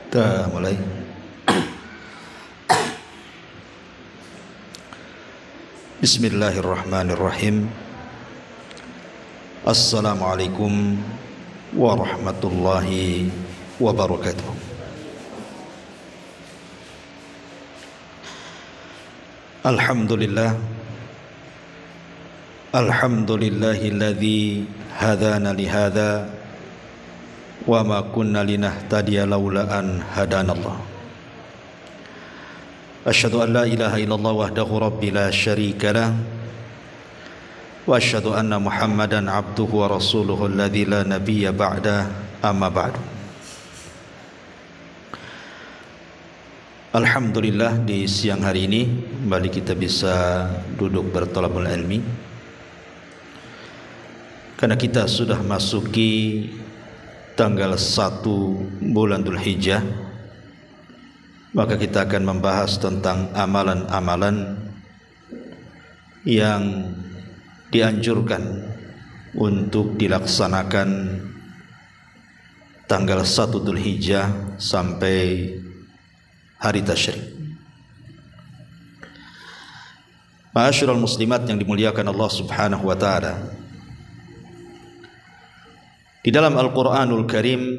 Kita mulai. Bismillahirrahmanirrahim. Assalamualaikum warahmatullahi wabarakatuh. Alhamdulillah. Alhamdulillahilladzi hadana lihadza wa ma kunna linahtadiya laula an hadanallah. Asyhadu an la ilaha illallah wahdahu rabbi la syarika lah wa asyhadu anna Muhammadan abduhu wa rasuluhu alladzi la nabiyya ba'da, amma ba'du. Alhamdulillah, di siang hari ini kembali kita bisa duduk bertolabul ilmi, karena kita sudah masuki tanggal 1 bulan Dzulhijjah. Maka kita akan membahas tentang amalan-amalan yang dianjurkan untuk dilaksanakan tanggal 1 Dzulhijjah sampai hari tasyrik. Ma'asyiral muslimat yang dimuliakan Allah Subhanahu wa taala, di dalam Al-Qur'anul Karim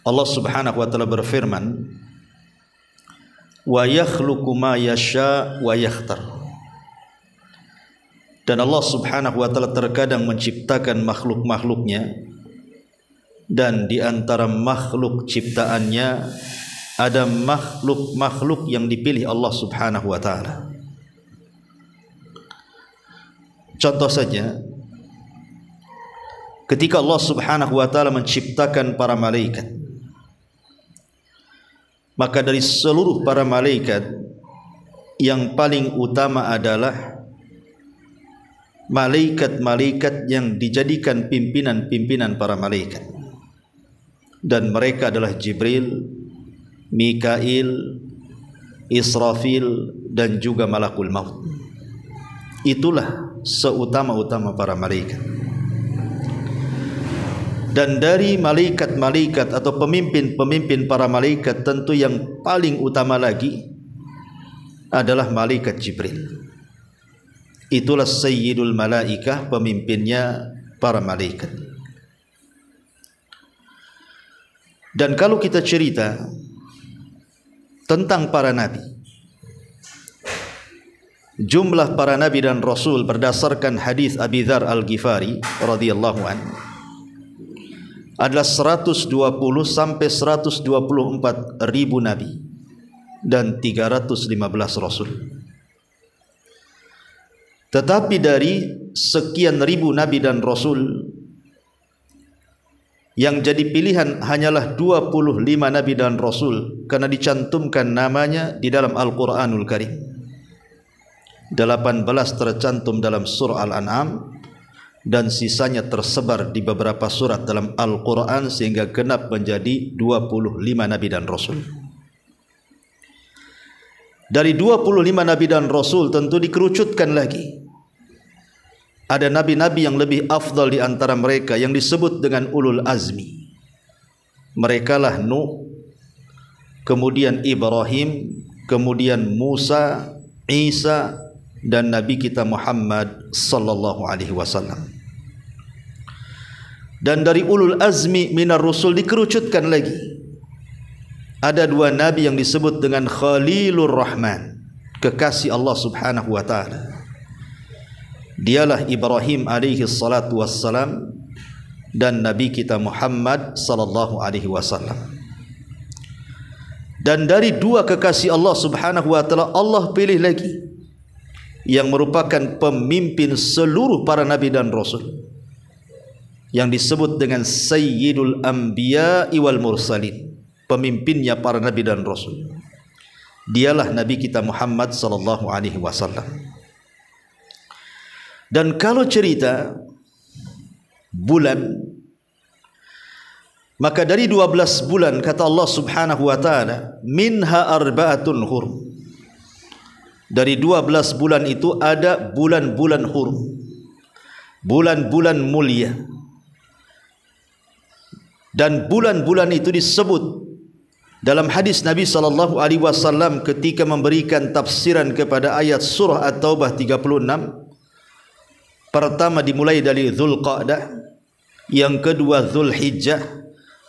Allah Subhanahu wa taala berfirman, wa yakhluqu ma yasha wa yakhtar. Dan Allah Subhanahu wa taala terkadang menciptakan makhluk-makhluknya, dan di antara makhluk ciptaannya ada makhluk-makhluk yang dipilih Allah Subhanahu wa taala. Contoh saja, ketika Allah Subhanahu wa taala menciptakan para malaikat, maka dari seluruh para malaikat yang paling utama adalah malaikat-malaikat yang dijadikan pimpinan-pimpinan para malaikat, dan mereka adalah Jibril, Mikail, Israfil, dan juga Malakul Maut. Itulah seutama-utama para malaikat. Dan dari malaikat-malaikat atau pemimpin-pemimpin para malaikat, tentu yang paling utama lagi adalah malaikat Jibril. Itulah sayyidul malaikah, pemimpinnya para malaikat. Dan kalau kita cerita tentang para nabi, jumlah para nabi dan rasul berdasarkan hadis Abi Dzar Al-Ghifari radhiyallahu anhu adalah 120 sampai 124 ribu nabi dan 315 rasul. Tetapi dari sekian ribu nabi dan rasul, yang jadi pilihan hanyalah 25 nabi dan rasul, karena dicantumkan namanya di dalam Al-Qur'anul Karim. 18 tercantum dalam surah Al-An'am, dan sisanya tersebar di beberapa surat dalam Al-Quran, sehingga genap menjadi 25 nabi dan rasul. Dari 25 nabi dan rasul tentu dikerucutkan lagi. Ada nabi-nabi yang lebih afdal di antara mereka yang disebut dengan ulul azmi. Mereka lah Nuh, kemudian Ibrahim, kemudian Musa, Isa, dan Nabi kita Muhammad sallallahu alaihi wasallam. Dan dari ulul azmi minar rusul dikerucutkan lagi. Ada 2 nabi yang disebut dengan Khalilur Rahman, kekasih Allah Subhanahu wa taala. Dialah Ibrahim alaihi salatu wassalam dan Nabi kita Muhammad sallallahu alaihi wasallam. Dan dari 2 kekasih Allah Subhanahu wa taala, Allah pilih lagi yang merupakan pemimpin seluruh para nabi dan rasul, yang disebut dengan Sayyidul Anbiya wal Mursalin, pemimpinnya para nabi dan rasul. Dialah Nabi kita Muhammad sallallahu alaihi wasallam. Dan kalau cerita bulan, maka dari 12 bulan kata Allah Subhanahu wa taala, minha arba'atun hurum. Dari 12 bulan itu ada bulan-bulan hurum, bulan-bulan mulia. Dan bulan-bulan itu disebut Dalam hadis Nabi SAW ketika memberikan tafsiran kepada ayat surah At-Taubah 36, pertama dimulai dari Dzulqa'dah, yang kedua Dzulhijjah,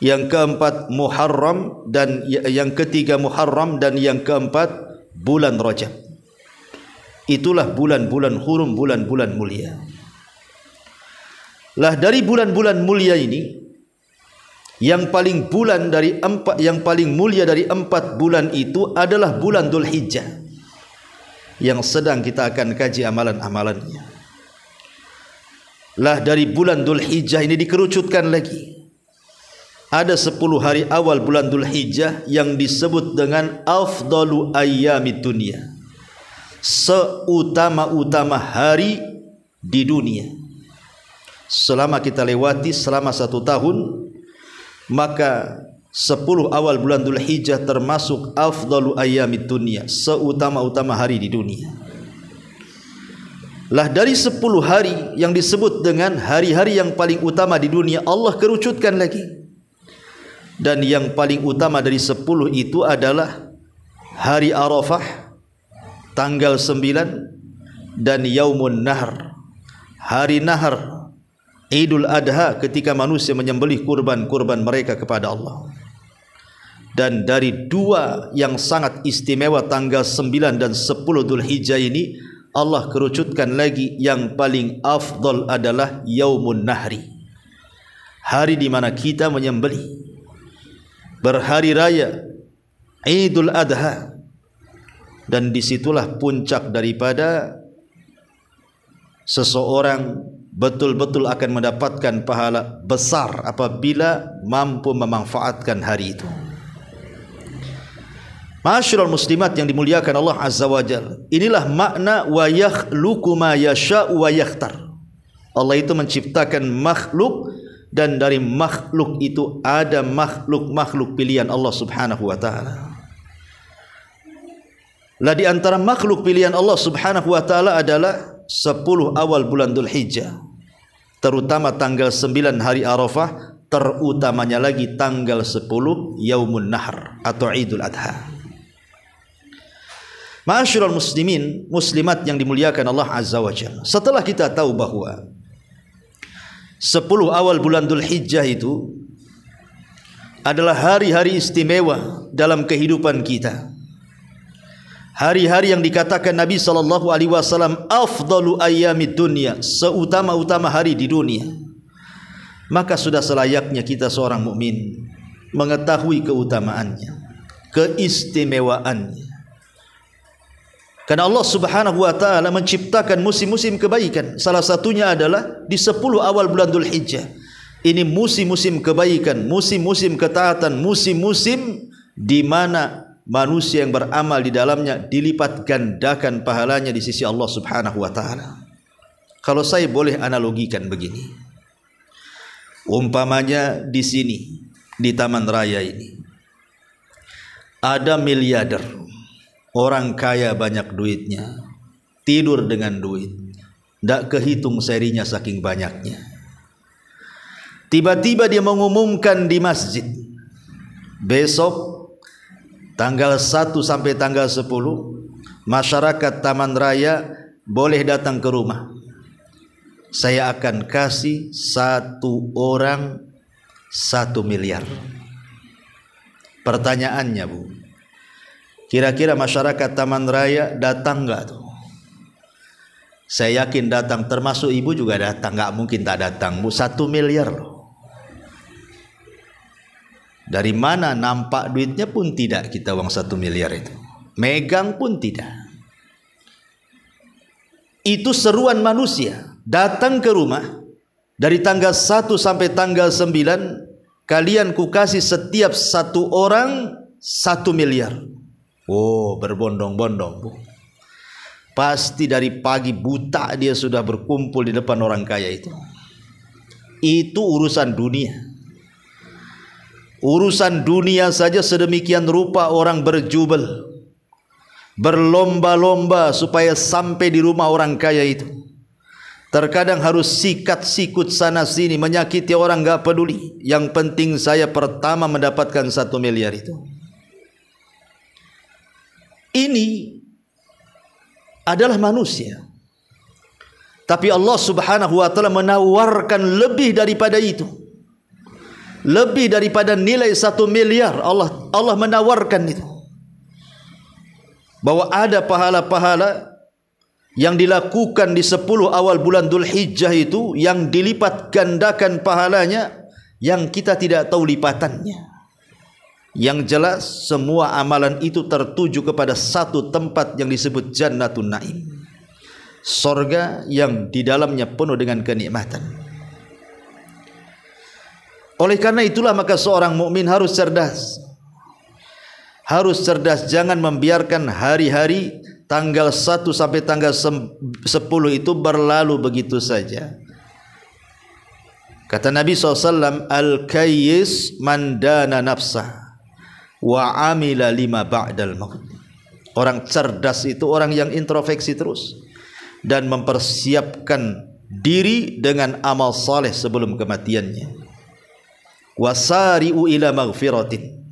yang keempat Muharram, dan yang ketiga Muharram, dan yang keempat bulan Rajab. Itulah bulan-bulan hurum, bulan-bulan mulia. Lah dari bulan-bulan mulia ini, yang paling mulia dari 4 bulan itu adalah bulan Dzulhijjah, yang sedang kita akan kaji amalan-amalannya. Lah dari bulan Dzulhijjah ini dikerucutkan lagi. Ada 10 hari awal bulan Dzulhijjah yang disebut dengan afdalu ayyamid dunya, seutama-utama hari di dunia. Selama kita lewati selama 1 tahun, maka 10 awal bulan Dzulhijjah termasuk afdalu ayyamid dunya, seutama-utama hari di dunia. Lah dari 10 hari yang disebut dengan hari-hari yang paling utama di dunia, Allah kerucutkan lagi. Dan yang paling utama dari 10 itu adalah hari Arafah tanggal 9 dan Yaumun Nahr, hari Nahar, Idul Adha, ketika manusia menyembelih kurban-kurban mereka kepada Allah. Dan dari 2 yang sangat istimewa tanggal 9 dan 10 Dzulhijjah ini, Allah kerucutkan lagi yang paling afdal adalah Yaumun Nahri, hari di mana kita menyembelih, berhari raya Idul Adha. Dan disitulah puncak daripada seseorang betul-betul akan mendapatkan pahala besar apabila mampu memanfaatkan hari itu. Ma'asyiral muslimat yang dimuliakan Allah Azza wa Jalla, inilah makna wa yakhluqu ma yasha'u wa yakhtar. Allah itu menciptakan makhluk, dan dari makhluk itu ada makhluk-makhluk pilihan Allah Subhanahu wa taala. Lah di antara makhluk pilihan Allah Subhanahu wa taala adalah 10 awal bulan Dzulhijjah, terutama tanggal 9 hari Arafah, terutamanya lagi tanggal 10 Yaumun Nahr atau Idul Adha. Ma'asyiral muslimin muslimat yang dimuliakan Allah Azza wa Jalla, setelah kita tahu bahwa 10 awal bulan Dzulhijjah itu adalah hari-hari istimewa dalam kehidupan kita, hari-hari yang dikatakan Nabi SAW afdalu ayyamid dunya, seutama-utama hari di dunia, maka sudah selayaknya kita seorang mukmin mengetahui keutamaannya, keistimewaannya. Karena Allah Subhanahu wa taala menciptakan musim-musim kebaikan. Salah satunya adalah di 10 awal bulan Dzulhijjah. Ini musim-musim kebaikan, musim-musim ketaatan, musim-musim di mana manusia yang beramal di dalamnya dilipat gandakan pahalanya di sisi Allah Subhanahu wa taala. Kalau saya boleh analogikan begini, umpamanya di sini, di Taman Raya ini ada miliarder, orang kaya banyak duitnya, tidur dengan duit, tidak kehitung serinya saking banyaknya. Tiba-tiba dia mengumumkan di masjid, besok tanggal 1 sampai tanggal 10 masyarakat Taman Raya boleh datang ke rumah. Saya akan kasih 1 orang 1 miliar. Pertanyaannya, Bu, kira-kira masyarakat Taman Raya datang enggak tuh? Saya yakin datang, termasuk ibu juga datang, enggak mungkin tak datang, Bu. 1 miliar loh. Dari mana nampak duitnya pun tidak kita uang 1 miliar itu. Megang pun tidak. Itu seruan manusia. Datang ke rumah dari tanggal 1 sampai tanggal 9, kalian ku kasih setiap 1 orang 1 miliar. Oh, berbondong-bondong, Bu. Pasti dari pagi buta dia sudah berkumpul di depan orang kaya itu. Itu urusan dunia. Urusan dunia saja sedemikian rupa orang berjubel, berlomba-lomba supaya sampai di rumah orang kaya itu. Terkadang harus sikat sikut sana sini, menyakiti orang, enggak peduli. Yang penting saya pertama mendapatkan 1 miliar itu. ini adalah manusia. Tapi Allah Subhanahu wa taala menawarkan lebih daripada itu. Lebih daripada nilai 1 miliar. Allah menawarkan itu. Bahwa ada pahala-pahala yang dilakukan di 10 awal bulan Dzulhijjah itu yang dilipat gandakan pahalanya yang kita tidak tahu lipatannya. Yang jelas semua amalan itu tertuju kepada satu tempat yang disebut Jannatun Naim. Surga yang di dalamnya penuh dengan kenikmatan. Oleh karena itulah maka seorang mukmin harus cerdas. Harus cerdas, jangan membiarkan hari-hari tanggal 1 sampai tanggal 10 itu berlalu begitu saja. Kata Nabi SAW, Al-kayyis man dana nafsah wa amila lima ba'dal maut. Orang cerdas itu orang yang introspeksi terus dan mempersiapkan diri dengan amal saleh sebelum kematiannya. Wasari'u ila maghfiratin.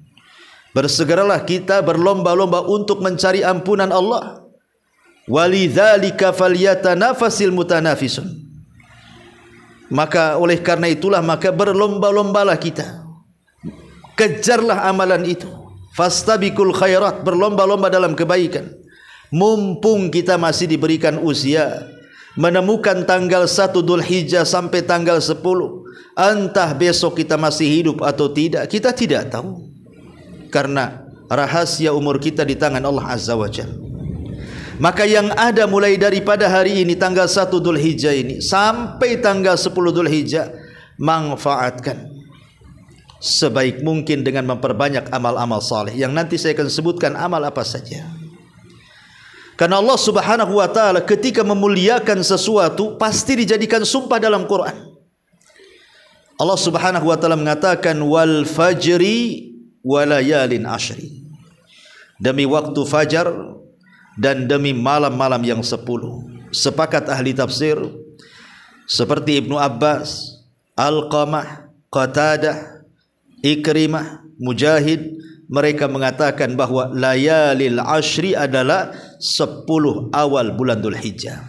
Bersegeralah kita berlomba-lomba untuk mencari ampunan Allah. Walidzalika falyatanafasil mutanafisun. Maka oleh karena itulah maka berlomba-lombalah kita. Kejarlah amalan itu. Fastabiqul khairat, berlomba-lomba dalam kebaikan. Mumpung kita masih diberikan usia, menemukan tanggal 1 Dzulhijjah sampai tanggal 10, entah besok kita masih hidup atau tidak, kita tidak tahu. Karena rahasia umur kita di tangan Allah Azza wa Jalla. Maka yang ada mulai daripada hari ini tanggal 1 Dzulhijjah ini sampai tanggal 10 Dzulhijjah, manfaatkan sebaik mungkin dengan memperbanyak amal-amal saleh yang nanti saya akan sebutkan amal apa saja. Karena Allah Subhanahu wa taala ketika memuliakan sesuatu pasti dijadikan sumpah dalam Quran. Allah Subhanahu wa taala mengatakan wal fajri walayalin ashri. Demi waktu fajar dan demi malam-malam yang 10. Sepakat ahli tafsir seperti Ibnu Abbas, Alqamah, Qatadah, Ikrimah, Mujahid, mereka mengatakan bahwa layalil ashri adalah 10 awal bulan Dzulhijjah.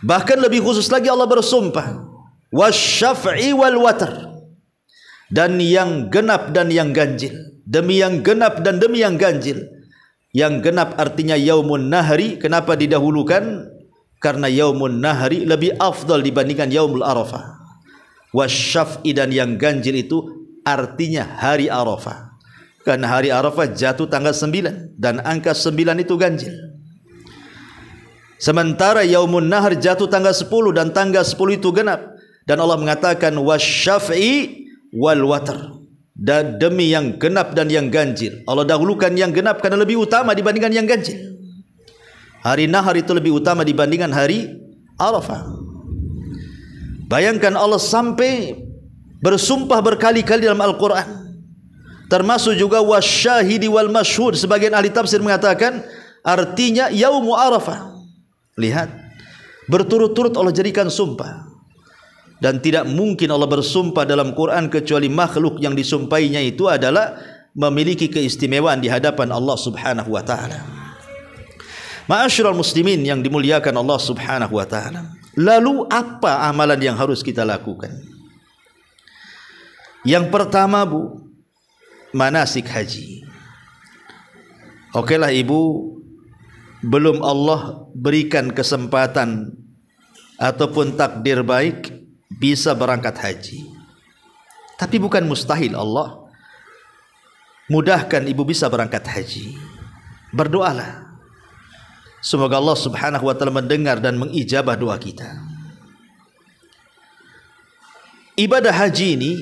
Bahkan lebih khusus lagi Allah bersumpah wasyaf'i wal watr, dan yang genap dan yang ganjil. Demi yang genap dan demi yang ganjil. Yang genap artinya yaumun nahri. Kenapa didahulukan? Karena yaumun nahri lebih afdal dibandingkan yaumul arafah. Wasyaf'i, dan yang ganjil itu artinya hari Arafah. Karena hari Arafah jatuh tanggal 9 dan angka 9 itu ganjil. Sementara yaumun nahr jatuh tanggal 10 dan tanggal 10 itu genap. Dan Allah mengatakan wasyaf'i wal watr, dan demi yang genap dan yang ganjil. Allah dahulukan yang genap karena lebih utama dibandingkan yang ganjil. Hari nahar itu lebih utama dibandingkan hari Arafah. Bayangkan Allah sampai bersumpah berkali-kali dalam Al-Quran. Termasuk juga wasyahidi wal masyhud. Sebagian ahli tafsir mengatakan artinya yaumu Arafah. Lihat, berturut-turut Allah jadikan sumpah. Dan tidak mungkin Allah bersumpah dalam Quran kecuali makhluk yang disumpahinya itu adalah memiliki keistimewaan di hadapan Allah Subhanahu wa taala. Ma'asyiral muslimin yang dimuliakan Allah Subhanahu wa taala. Lalu apa amalan yang harus kita lakukan? Yang pertama, Bu, manasik haji. Okelah ibu, belum Allah berikan kesempatan ataupun takdir baik bisa berangkat haji. Tapi bukan mustahil Allah mudahkan ibu bisa berangkat haji. Berdoalah. Semoga Allah Subhanahu wa taala mendengar dan mengijabah doa kita. Ibadah haji ini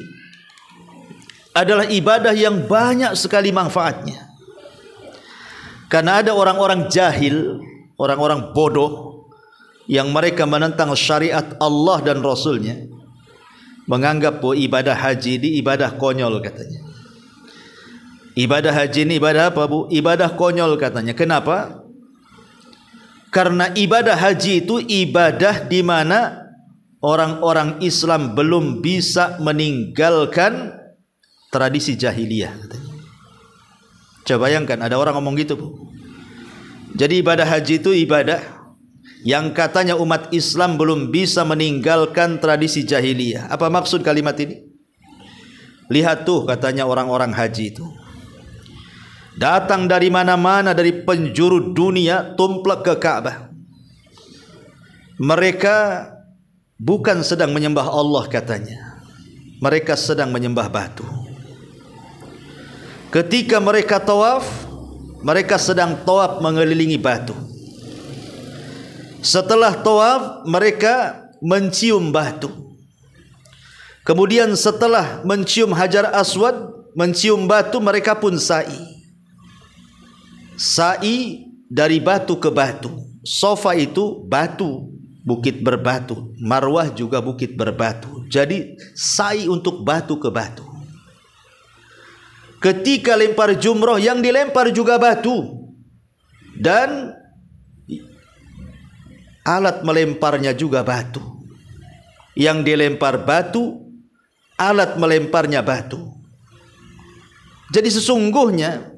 adalah ibadah yang banyak sekali manfaatnya. Karena ada orang-orang jahil, orang-orang bodoh yang mereka menentang syariat Allah dan Rasulnya, menganggap bahwa ibadah haji ini ibadah konyol katanya. Ibadah haji ini ibadah apa, Bu? Ibadah konyol katanya. Kenapa? Karena ibadah haji itu ibadah di mana orang-orang Islam belum bisa meninggalkan tradisi jahiliyah katanya. Coba bayangkan ada orang ngomong gitu, Bu. Jadi ibadah haji itu ibadah yang katanya umat Islam belum bisa meninggalkan tradisi jahiliyah. Apa maksud kalimat ini? Lihat tuh, katanya orang-orang haji itu datang dari mana-mana, dari penjuru dunia, tumplek ke Ka'bah. Mereka bukan sedang menyembah Allah katanya. Mereka sedang menyembah batu. Ketika mereka tawaf, mereka sedang tawaf mengelilingi batu. Setelah tawaf, mereka mencium batu. Kemudian setelah mencium Hajar Aswad, mencium batu, mereka pun sa'i. Sa'i dari batu ke batu. Sofa itu batu, bukit berbatu. Marwah juga bukit berbatu. Jadi sa'i untuk batu ke batu. Ketika lempar jumroh, yang dilempar juga batu. Dan alat melemparnya juga batu. Yang dilempar batu, alat melemparnya batu. Jadi sesungguhnya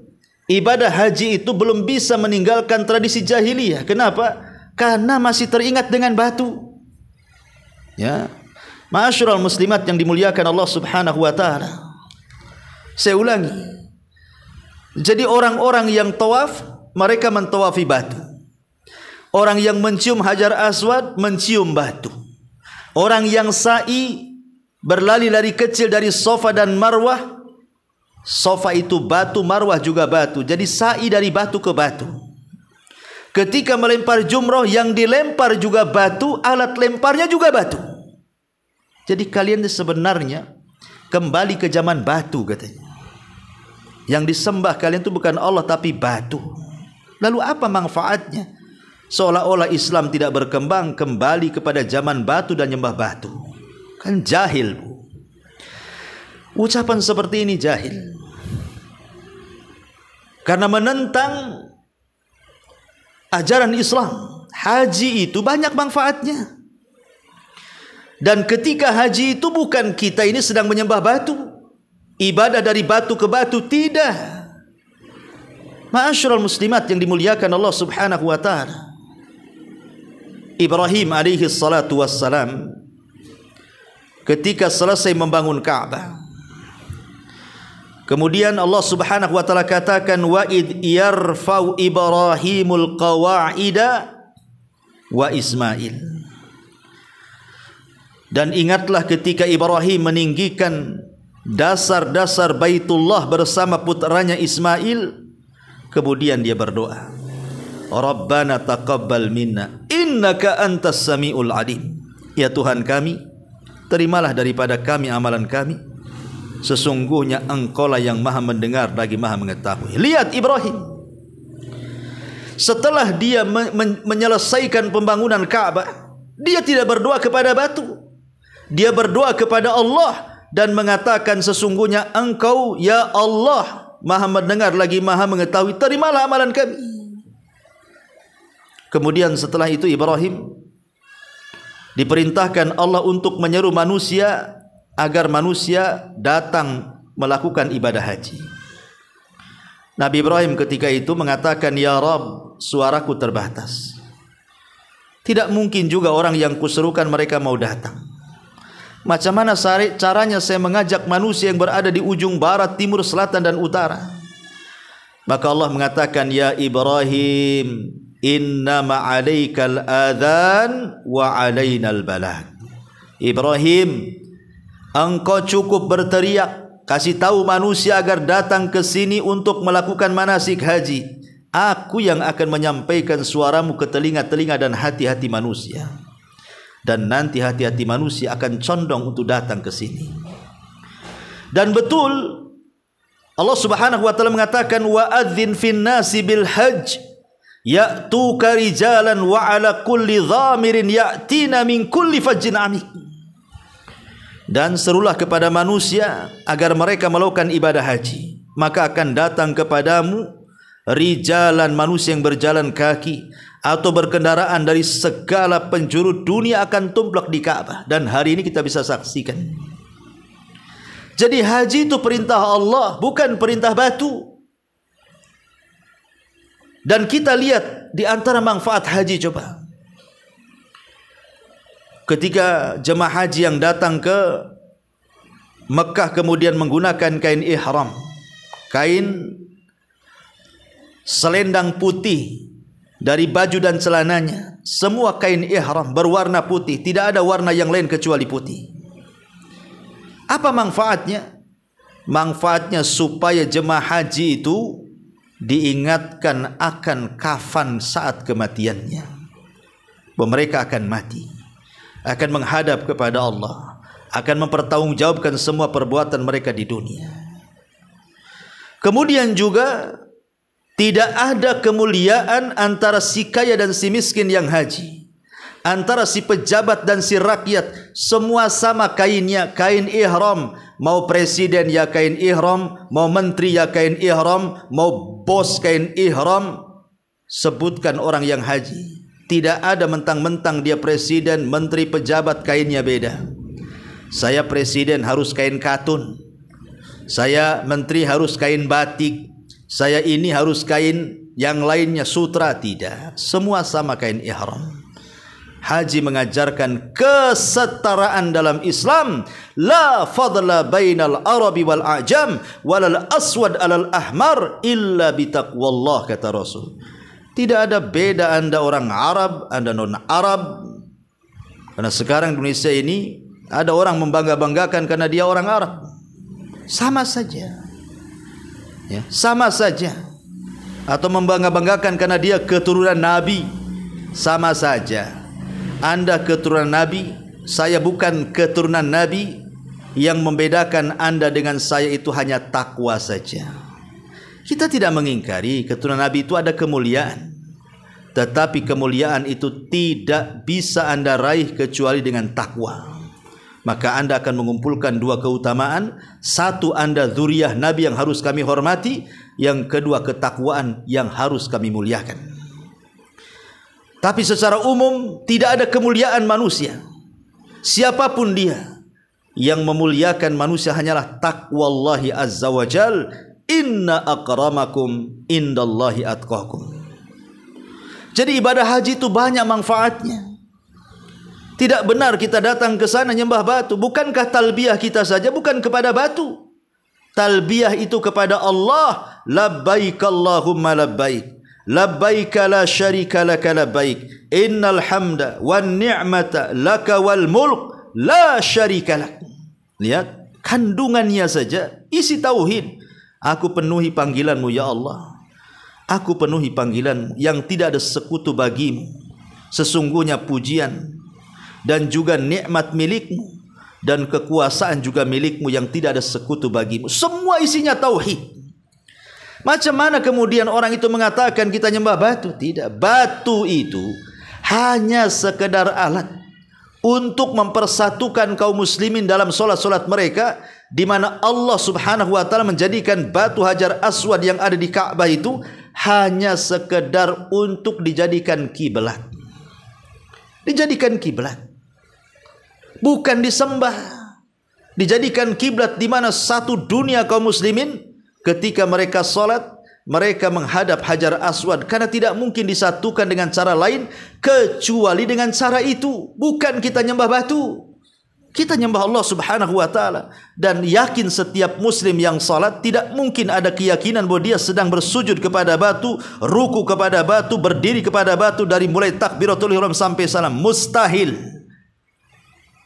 ibadah haji itu belum bisa meninggalkan tradisi jahiliyah. Kenapa? Karena masih teringat dengan batu. Ya, ma'asyiral muslimat yang dimuliakan Allah Subhanahu wa taala. Saya ulangi. Jadi orang-orang yang tawaf, mereka mentawafi batu. Orang yang mencium Hajar Aswad mencium batu. Orang yang sa'i berlari-lari kecil dari Safa dan Marwah, Safa itu batu, Marwah juga batu. Jadi sa'i dari batu ke batu. Ketika melempar jumroh, yang dilempar juga batu, alat lemparnya juga batu. Jadi kalian sebenarnya kembali ke zaman batu katanya. Yang disembah kalian itu bukan Allah tapi batu. Lalu apa manfaatnya? Seolah-olah Islam tidak berkembang, kembali kepada zaman batu dan nyembah batu. Kan jahil, Bu. Ucapan seperti ini jahil. Karena menentang ajaran Islam. Haji itu banyak manfaatnya. Dan ketika haji itu bukan kita ini sedang menyembah batu, ibadah dari batu ke batu, tidak. Ma'asyiral muslimat yang dimuliakan Allah Subhanahu wa taala. Ibrahim alaihi salatu wassalam ketika selesai membangun Ka'bah, kemudian Allah Subhanahu wa taala katakan, wa id yarfa'u Ibrahimul qawa'ida wa Ismail. Dan ingatlah ketika Ibrahim meninggikan dasar-dasar Baitullah bersama putranya Ismail, kemudian dia berdoa, Rabbana taqabbal minna innaka antas samiul alim. Ya Tuhan kami, terimalah daripada kami amalan kami, sesungguhnya Engkaulah yang maha mendengar lagi maha mengetahui. Lihat Ibrahim, setelah dia menyelesaikan pembangunan Ka'bah, dia tidak berdoa kepada batu. Dia berdoa kepada Allah dan mengatakan, sesungguhnya Engkau ya Allah maha mendengar lagi maha mengetahui, terimalah amalan kami. Kemudian setelah itu Ibrahim diperintahkan Allah untuk menyeru manusia agar manusia datang melakukan ibadah haji. Nabi Ibrahim ketika itu mengatakan, ya Rabb, suaraku terbatas. Tidak mungkin juga orang yang kuserukan mereka mau datang. Macam mana caranya saya mengajak manusia yang berada di ujung barat, timur, selatan dan utara? Maka Allah mengatakan, ya Ibrahim, innama alaikal adhan wa alainal balag. Ibrahim, engkau cukup berteriak, kasih tahu manusia agar datang ke sini untuk melakukan manasik haji. Aku yang akan menyampaikan suaramu ke telinga-telinga dan hati-hati manusia. Dan nanti hati-hati manusia akan condong untuk datang ke sini. Dan betul Allah Subhanahu wa taala mengatakan, wa adzin fin nasi bil hajj ya'tuka rijalan wa ala kulli dhamirin ya'tina min kulli fajjin amik. Dan serulah kepada manusia agar mereka melakukan ibadah haji, maka akan datang kepadamu rijalan, manusia yang berjalan kaki atau berkendaraan dari segala penjuru dunia akan tumplek di Ka'bah. Dan hari ini kita bisa saksikan. Jadi haji itu perintah Allah, bukan perintah batu. Dan kita lihat di antara manfaat haji, coba. Ketika jemaah haji yang datang ke Mekah kemudian menggunakan kain ihram, kain selendang putih dari baju dan celananya, semua kain ihram berwarna putih, tidak ada warna yang lain kecuali putih. Apa manfaatnya? Manfaatnya supaya jemaah haji itu diingatkan akan kafan saat kematiannya, bahwa mereka akan mati, akan menghadap kepada Allah, akan mempertanggungjawabkan semua perbuatan mereka di dunia. Kemudian juga tidak ada kemuliaan antara si kaya dan si miskin yang haji, antara si pejabat dan si rakyat, semua sama kainnya, kain ihram. Mau presiden ya kain ihram, mau menteri ya kain ihram, mau bos kain ihram. Sebutkan orang yang haji, tidak ada mentang-mentang dia presiden, menteri, pejabat kainnya beda. Saya presiden harus kain katun, saya menteri harus kain batik, saya ini harus kain yang lainnya sutra. Tidak, semua sama kain ihram. Haji mengajarkan kesetaraan dalam Islam. La fadla bainal arabi wal a'jam walal aswad alal ahmar illa bitaqwallah, kata Rasul. Tidak ada beda Anda orang Arab, Anda non Arab. Karena sekarang Indonesia ini ada orang membangga-banggakan karena dia orang Arab. Sama saja, ya, sama saja. Atau membangga-banggakan karena dia keturunan Nabi. Sama saja. Anda keturunan Nabi, saya bukan keturunan Nabi. Yang membedakan Anda dengan saya itu hanya takwa saja. Kita tidak mengingkari keturunan Nabi itu ada kemuliaan, tetapi kemuliaan itu tidak bisa Anda raih kecuali dengan takwa. Maka Anda akan mengumpulkan dua keutamaan. Satu, Anda dzurriyyah Nabi yang harus kami hormati. Yang kedua, ketakwaan yang harus kami muliakan. Tapi secara umum tidak ada kemuliaan manusia, siapapun dia. Yang memuliakan manusia hanyalah taqwallahi azza wa jal. Inna akramakum indallahi atqakum. Jadi ibadah haji itu banyak manfaatnya. Tidak benar kita datang ke sana nyembah batu. Bukankah talbiyah kita saja bukan kepada batu? Talbiyah itu kepada Allah. Labbaik Allahumma labbaik, labbaik la syarika laka labbaik, innal hamda wan ni'mata laka wal mulk la syarika lak. Lihat kandungannya saja, isi tauhid. Aku penuhi panggilanmu ya Allah, aku penuhi panggilanmu yang tidak ada sekutu bagimu. Sesungguhnya pujian dan juga nikmat milikmu, dan kekuasaan juga milikmu yang tidak ada sekutu bagimu. Semua isinya tauhid. Macam mana kemudian orang itu mengatakan kita nyembah batu? Tidak, batu itu hanya sekedar alat untuk mempersatukan kaum muslimin dalam solat-solat mereka, di mana Allah subhanahu wa ta'ala menjadikan batu Hajar Aswad yang ada di Ka'bah itu hanya sekedar untuk dijadikan kiblat. Dijadikan kiblat, bukan disembah. Dijadikan kiblat di mana satu dunia kaum muslimin ketika mereka salat, mereka menghadap Hajar Aswad, karena tidak mungkin disatukan dengan cara lain kecuali dengan cara itu. Bukan kita nyembah batu, kita nyembah Allah subhanahu wa ta'ala. Dan yakin setiap muslim yang salat tidak mungkin ada keyakinan bahwa dia sedang bersujud kepada batu, ruku kepada batu, berdiri kepada batu dari mulai takbiratul ihram sampai salam. Mustahil.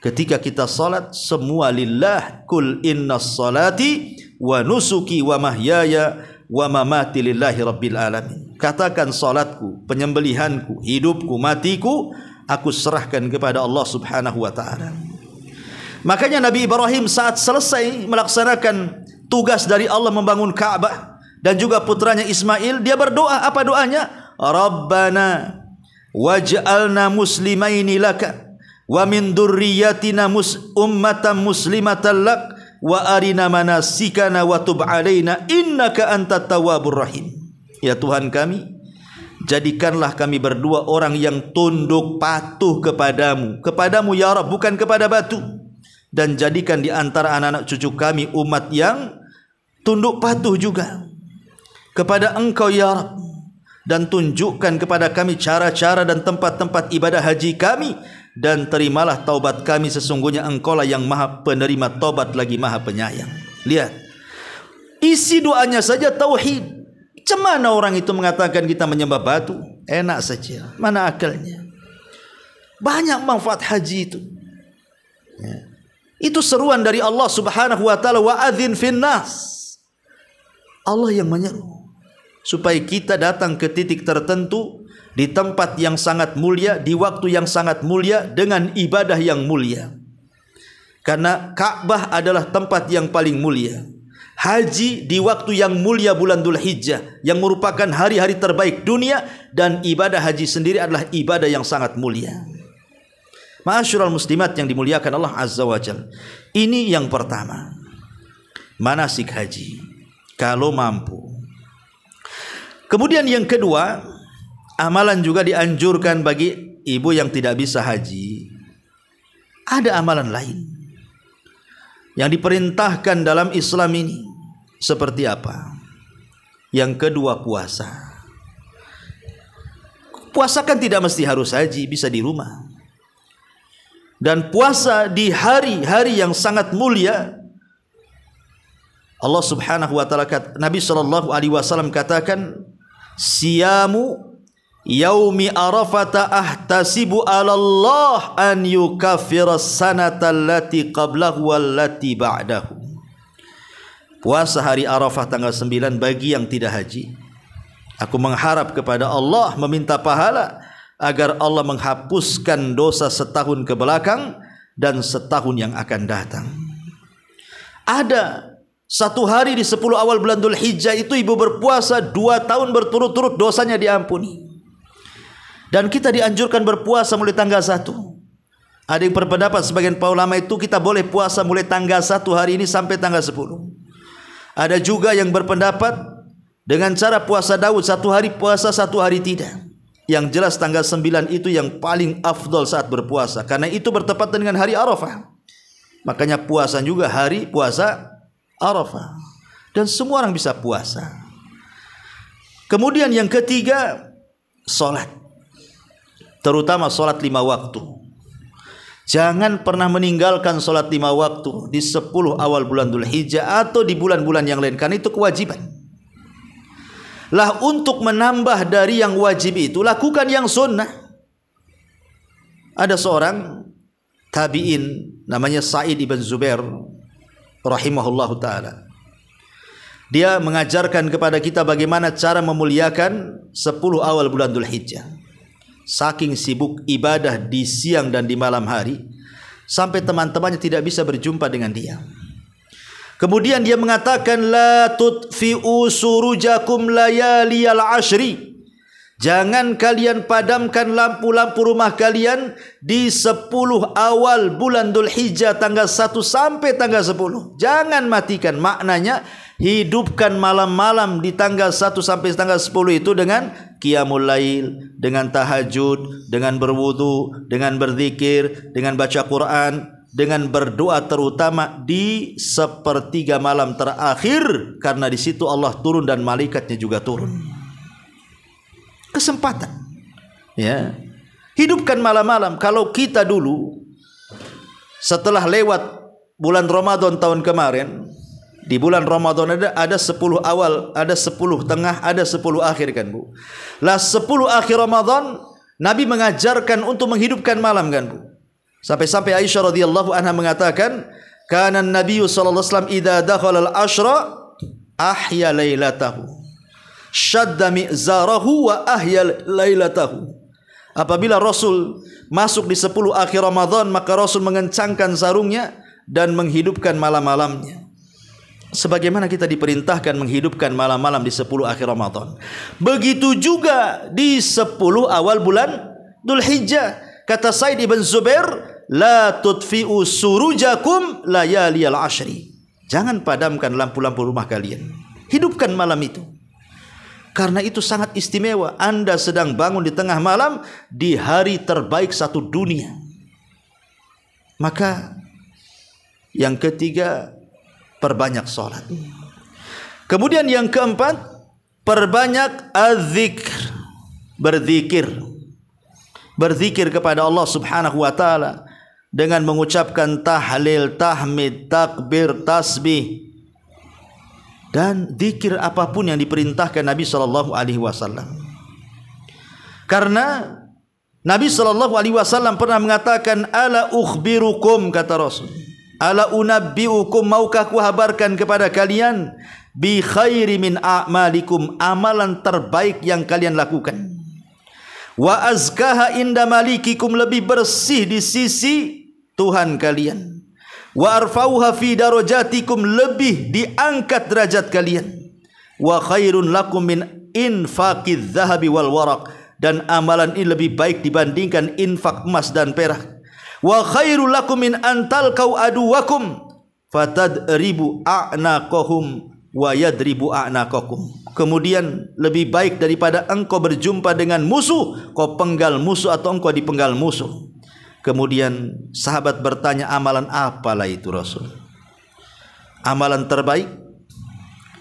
Ketika kita salat, semua lillah. Kul inna salati wa nusuki wa mahyaya wa mamati lillahi rabbil alamin. Katakan salatku, penyembelihanku, hidupku, matiku, aku serahkan kepada Allah subhanahu wa ta'ala. Makanya Nabi Ibrahim saat selesai melaksanakan tugas dari Allah membangun Ka'bah, dan juga putranya Ismail, dia berdoa. Apa doanya? Rabbana waj'alna muslimaini laka wa min dzurriyyatina ummatan muslimatan lak wa arina manasikana wa tub alaina innaka antat tawwabur rahim. Ya Tuhan kami, jadikanlah kami berdua orang yang tunduk patuh kepadamu. Kepadamu ya Rabb, bukan kepada batu. Dan jadikan di antara anak-anak cucu kami umat yang tunduk patuh juga kepada Engkau ya Rabb. dan tunjukkan kepada kami cara-cara dan tempat-tempat ibadah haji kami, dan terimalah taubat kami, sesungguhnya Engkaulah yang Maha penerima taubat lagi Maha penyayang. Lihat, isi doanya saja tauhid. Macam mana orang itu mengatakan kita menyembah batu? Enak saja, mana akalnya? Banyak manfaat haji itu. Ya. Itu seruan dari Allah Subhanahu wa taala, wa adzin finnas. Allah yang menyeru supaya kita datang ke titik tertentu, di tempat yang sangat mulia, di waktu yang sangat mulia, dengan ibadah yang mulia. Karena Ka'bah adalah tempat yang paling mulia. Haji di waktu yang mulia bulan Dzulhijjah, yang merupakan hari-hari terbaik dunia, dan ibadah haji sendiri adalah ibadah yang sangat mulia. Ma'asyiral muslimat yang dimuliakan Allah Azza wa Jalla. Ini yang pertama, manasik haji kalau mampu. Kemudian yang kedua, amalan juga dianjurkan bagi ibu yang tidak bisa haji. Ada amalan lain yang diperintahkan dalam Islam ini. Seperti apa? Yang kedua, puasa. Puasa kan tidak mesti harus haji, bisa di rumah. Dan puasa di hari-hari yang sangat mulia, Allah Subhanahu wa taala, Nabi sallallahu alaihi wasallam katakan, siyamu yaumi arafata ahtasibu 'ala Allah an yukaffira as-sanata allati qablahu wallati ba'dahu. Puasa hari Arafah tanggal 9 bagi yang tidak haji, aku mengharap kepada Allah, meminta pahala agar Allah menghapuskan dosa setahun ke belakang dan setahun yang akan datang. Ada satu hari di 10 awal bulan Dzulhijjah itu ibu berpuasa 2 tahun berturut-turut, dosanya diampuni. Dan kita dianjurkan berpuasa mulai tanggal 1. Ada yang berpendapat, sebagian para ulama itu kita boleh puasa mulai tanggal 1 hari ini sampai tanggal 10. Ada juga yang berpendapat dengan cara puasa Daud, 1 hari puasa 1 hari tidak. Yang jelas tanggal 9 itu yang paling afdol saat berpuasa, karena itu bertepatan dengan hari Arafah. Makanya puasa juga hari puasa Arafah, dan semua orang bisa puasa. Kemudian yang ketiga, sholat, terutama sholat 5 waktu. Jangan pernah meninggalkan sholat 5 waktu di 10 awal bulan Dzulhijjah atau di bulan-bulan yang lain, karena itu kewajiban. Lah, untuk menambah dari yang wajib itu, lakukan yang sunnah. Ada seorang tabi'in namanya Sa'id ibn Zubair rahimahullahu ta'ala. Dia mengajarkan kepada kita bagaimana cara memuliakan 10 awal bulan Dzulhijjah. Saking sibuk ibadah di siang dan di malam hari, sampai teman-temannya tidak bisa berjumpa dengan dia. Kemudian dia mengatakan, la tutfi'u surujakum layaliyal ashri. Jangan kalian padamkan lampu-lampu rumah kalian di 10 awal bulan Dzulhijjah tanggal 1 sampai tanggal 10. Jangan matikan. Maknanya, hidupkan malam-malam di tanggal 1 sampai tanggal 10 itu dengan qiyamul lail, dengan tahajud, dengan berwudu, dengan berzikir, dengan baca Quran, dengan berdoa, terutama di sepertiga malam terakhir, karena di situ Allah turun dan malaikatnya juga turun. Kesempatan, ya, hidupkan malam-malam. Kalau kita dulu setelah lewat bulan Ramadan tahun kemarin, di bulan Ramadan ada 10 awal, ada 10 tengah, ada 10 akhir, kan Bu? Lah 10 akhir Ramadan Nabi mengajarkan untuk menghidupkan malam, kan Bu? Sampai-sampai Aisyah radhiyallahu anha mengatakan, kana Nabi sallallahu alaihi wasallam idza dakhala al-ashra ahya lailatahu, syadda mi'zarahu wa ahya lailatahu. Apabila Rasul masuk di 10 akhir Ramadan, maka Rasul mengencangkan sarungnya dan menghidupkan malam-malamnya. Sebagaimana kita diperintahkan menghidupkan malam-malam di 10 akhir Ramadan, begitu juga di 10 awal bulan Dzulhijjah. Kata Sa'id ibn Zubair, la tutfi'u surujakum layaliyal ashri. Jangan padamkan lampu-lampu rumah kalian, hidupkan malam itu, karena itu sangat istimewa. Anda sedang bangun di tengah malam di hari terbaik satu dunia. Maka yang ketiga, perbanyak sholat. Kemudian yang keempat, perbanyak az-zikr. berzikir. Berzikir kepada Allah Subhanahu wa taala dengan mengucapkan tahlil, tahmid, takbir, tasbih dan zikir apapun yang diperintahkan Nabi sallallahu alaihi wasallam. Karena Nabi sallallahu alaihi wasallam pernah mengatakan, ala ukhbirukum, kata Rasul, ala unabbiukum, maukah ku habarkan kepada kalian bi khairi min a'malikum, amalan terbaik yang kalian lakukan, wa azkaha inda malikikum, lebih bersih di sisi Tuhan kalian, wa arfauha fi darajatikum, lebih diangkat derajat kalian, wa khairun lakum min infaqiz zahabi wal waraq, dan amalan ini lebih baik dibandingkan infak emas dan perak, wa khairul lakum min antalqau aduwakum fatadribu a'naqahum wa yadribu a'naqakum. Kemudian lebih baik daripada engkau berjumpa dengan musuh, kau penggal musuh atau engkau dipenggal musuh. Kemudian sahabat bertanya, amalan apalah itu Rasul? Amalan terbaik,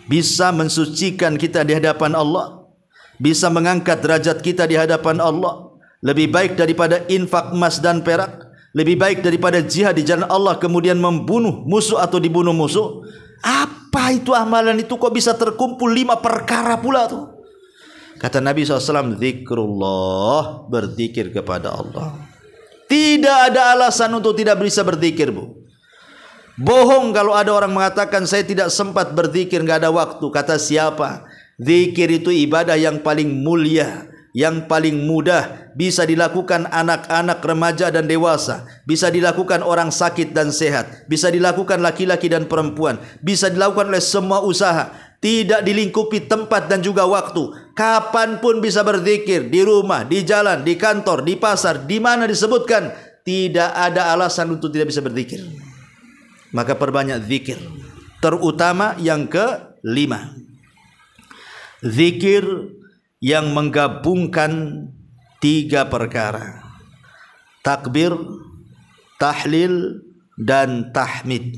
bisa mensucikan kita di hadapan Allah, bisa mengangkat derajat kita di hadapan Allah, lebih baik daripada infak emas dan perak, lebih baik daripada jihad di jalan Allah kemudian membunuh musuh atau dibunuh musuh. Apa itu amalan itu, kok bisa terkumpul 5 perkara pula tuh? Kata Nabi SAW, zikrullah, berzikir kepada Allah. Tidak ada alasan untuk tidak bisa berzikir, Bu. Bohong kalau ada orang mengatakan saya tidak sempat berzikir, nggak ada waktu. Kata siapa? Zikir itu ibadah yang paling mulia, yang paling mudah, bisa dilakukan anak-anak, remaja dan dewasa, bisa dilakukan orang sakit dan sehat, bisa dilakukan laki-laki dan perempuan, bisa dilakukan oleh semua usaha, tidak dilingkupi tempat dan juga waktu. Kapanpun bisa berzikir, di rumah, di jalan, di kantor, di pasar, di mana disebutkan, tidak ada alasan untuk tidak bisa berzikir. Maka perbanyak zikir, terutama yang ke-5, zikir yang menggabungkan 3 perkara: takbir, tahlil, dan tahmid.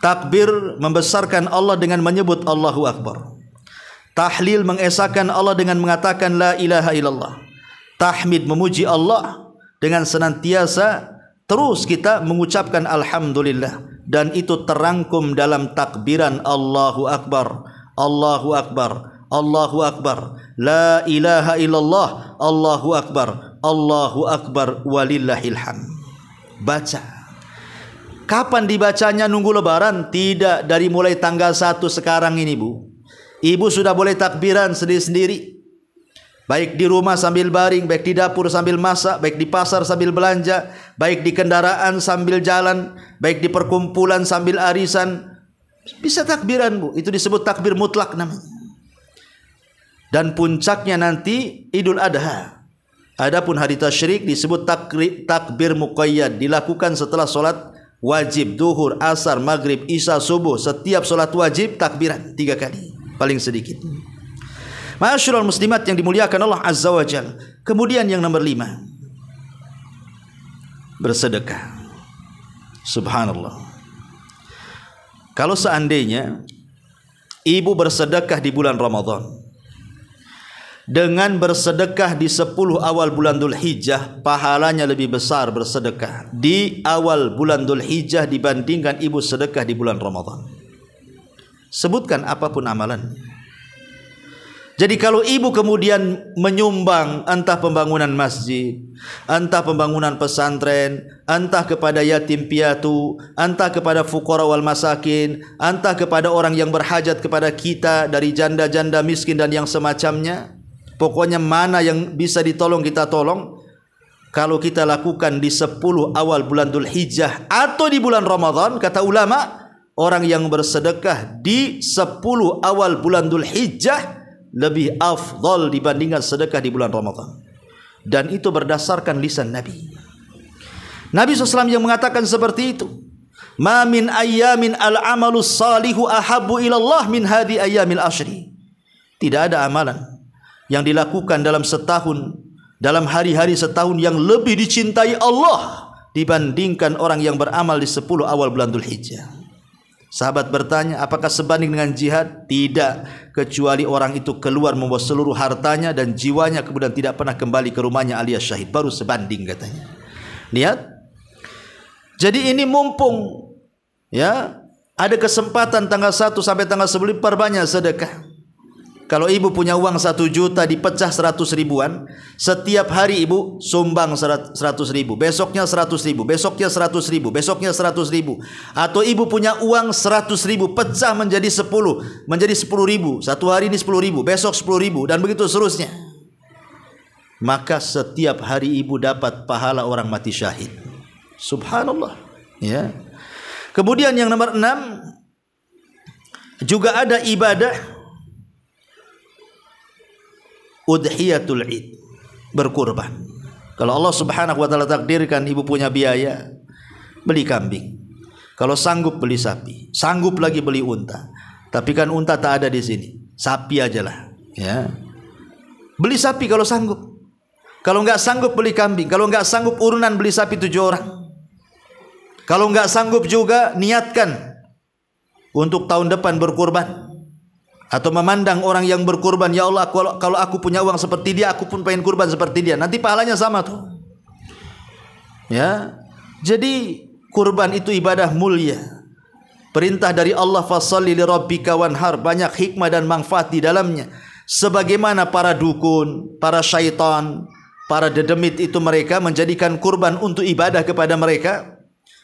Takbir membesarkan Allah dengan menyebut Allahu Akbar. Tahlil mengesahkan Allah dengan mengatakan la ilaha illallah. Tahmid memuji Allah dengan senantiasa terus kita mengucapkan alhamdulillah, dan itu terangkum dalam takbiran Allahu Akbar, Allahu Akbar, Allahu Akbar, la ilaha illallah, Allahu Akbar, Allahu Akbar, walillahil hamd. Baca. Kapan dibacanya? Nunggu lebaran? Tidak, dari mulai tanggal 1 sekarang ini, Bu. Ibu sudah boleh takbiran sendiri-sendiri. Baik di rumah sambil baring, baik di dapur sambil masak, baik di pasar sambil belanja, baik di kendaraan sambil jalan, baik di perkumpulan sambil arisan. Bisa takbiran, Bu. Itu disebut takbir mutlak namanya. Dan puncaknya nanti Idul Adha. Adapun hari tasyrik disebut takbir muqayyad, dilakukan setelah solat wajib, duhur, asar, maghrib, isya, subuh. Setiap solat wajib takbiran 3 kali, paling sedikit. Ma'asyiral muslimat yang dimuliakan Allah Azza wa Jalla. Kemudian yang nomor 5, bersedekah. Subhanallah. Kalau seandainya ibu bersedekah di bulan Ramadan, dengan bersedekah di 10 awal bulan Dzul Hijjah, pahalanya lebih besar bersedekah di awal bulan Dzul Hijjah dibandingkan ibu sedekah di bulan Ramadan. Sebutkan apapun amalannya. Jadi kalau ibu kemudian menyumbang entah pembangunan masjid, entah pembangunan pesantren, entah kepada yatim piatu, entah kepada fuqara wal masakin, entah kepada orang yang berhajat kepada kita dari janda-janda miskin dan yang semacamnya, pokoknya mana yang bisa ditolong kita tolong. Kalau kita lakukan di 10 awal bulan Dzul Hijjah atau di bulan Ramadan, kata ulama, orang yang bersedekah di 10 awal bulan Dzul Hijjah lebih afdal dibandingkan sedekah di bulan Ramadan. Dan itu berdasarkan lisan Nabi. Nabi SAW yang mengatakan seperti itu. Ma min ayyamin al-amalus salihu ahabbu ilallah min hadhi ayyamil ashri. Tidak ada amalan yang dilakukan dalam setahun, dalam hari-hari setahun yang lebih dicintai Allah dibandingkan orang yang beramal di 10 awal bulan Dzul Hijjah. Sahabat bertanya, apakah sebanding dengan jihad? Tidak, kecuali orang itu keluar membawa seluruh hartanya dan jiwanya, kemudian tidak pernah kembali ke rumahnya alias syahid, baru sebanding katanya. Lihat. Jadi ini mumpung ya ada kesempatan tanggal 1 sampai tanggal 10 perbanyak sedekah. Kalau ibu punya uang 1 juta dipecah 100 ribuan, setiap hari ibu sumbang 100 ribu, besoknya 100 ribu, besoknya 100 ribu, besoknya 100 ribu. Atau ibu punya uang 100 ribu, pecah menjadi 10 ribu. Satu hari ini 10 ribu, besok 10 ribu, dan begitu seterusnya. Maka setiap hari ibu dapat pahala orang mati syahid. Subhanallah. Ya. Kemudian yang nomor 6, juga ada ibadah udhiyatul id, berkurban. Kalau Allah Subhanahu wa taala takdirkan ibu punya biaya, beli kambing. Kalau sanggup beli sapi, sanggup lagi beli unta. Tapi kan unta tak ada di sini. Sapi ajalah, ya. Beli sapi kalau sanggup. Kalau enggak sanggup beli kambing, kalau enggak sanggup urunan beli sapi 7 orang. Kalau enggak sanggup juga niatkan untuk tahun depan berkurban. Atau memandang orang yang berkurban, ya Allah, kalau aku punya uang seperti dia, aku pun pengen kurban seperti dia. Nanti pahalanya sama tuh. Ya. Jadi kurban itu ibadah mulia. Perintah dari Allah, fasholli li rabbika wanhar, banyak hikmah dan manfaat di dalamnya. Sebagaimana para dukun, para syaitan, para dedemit itu mereka menjadikan kurban untuk ibadah kepada mereka.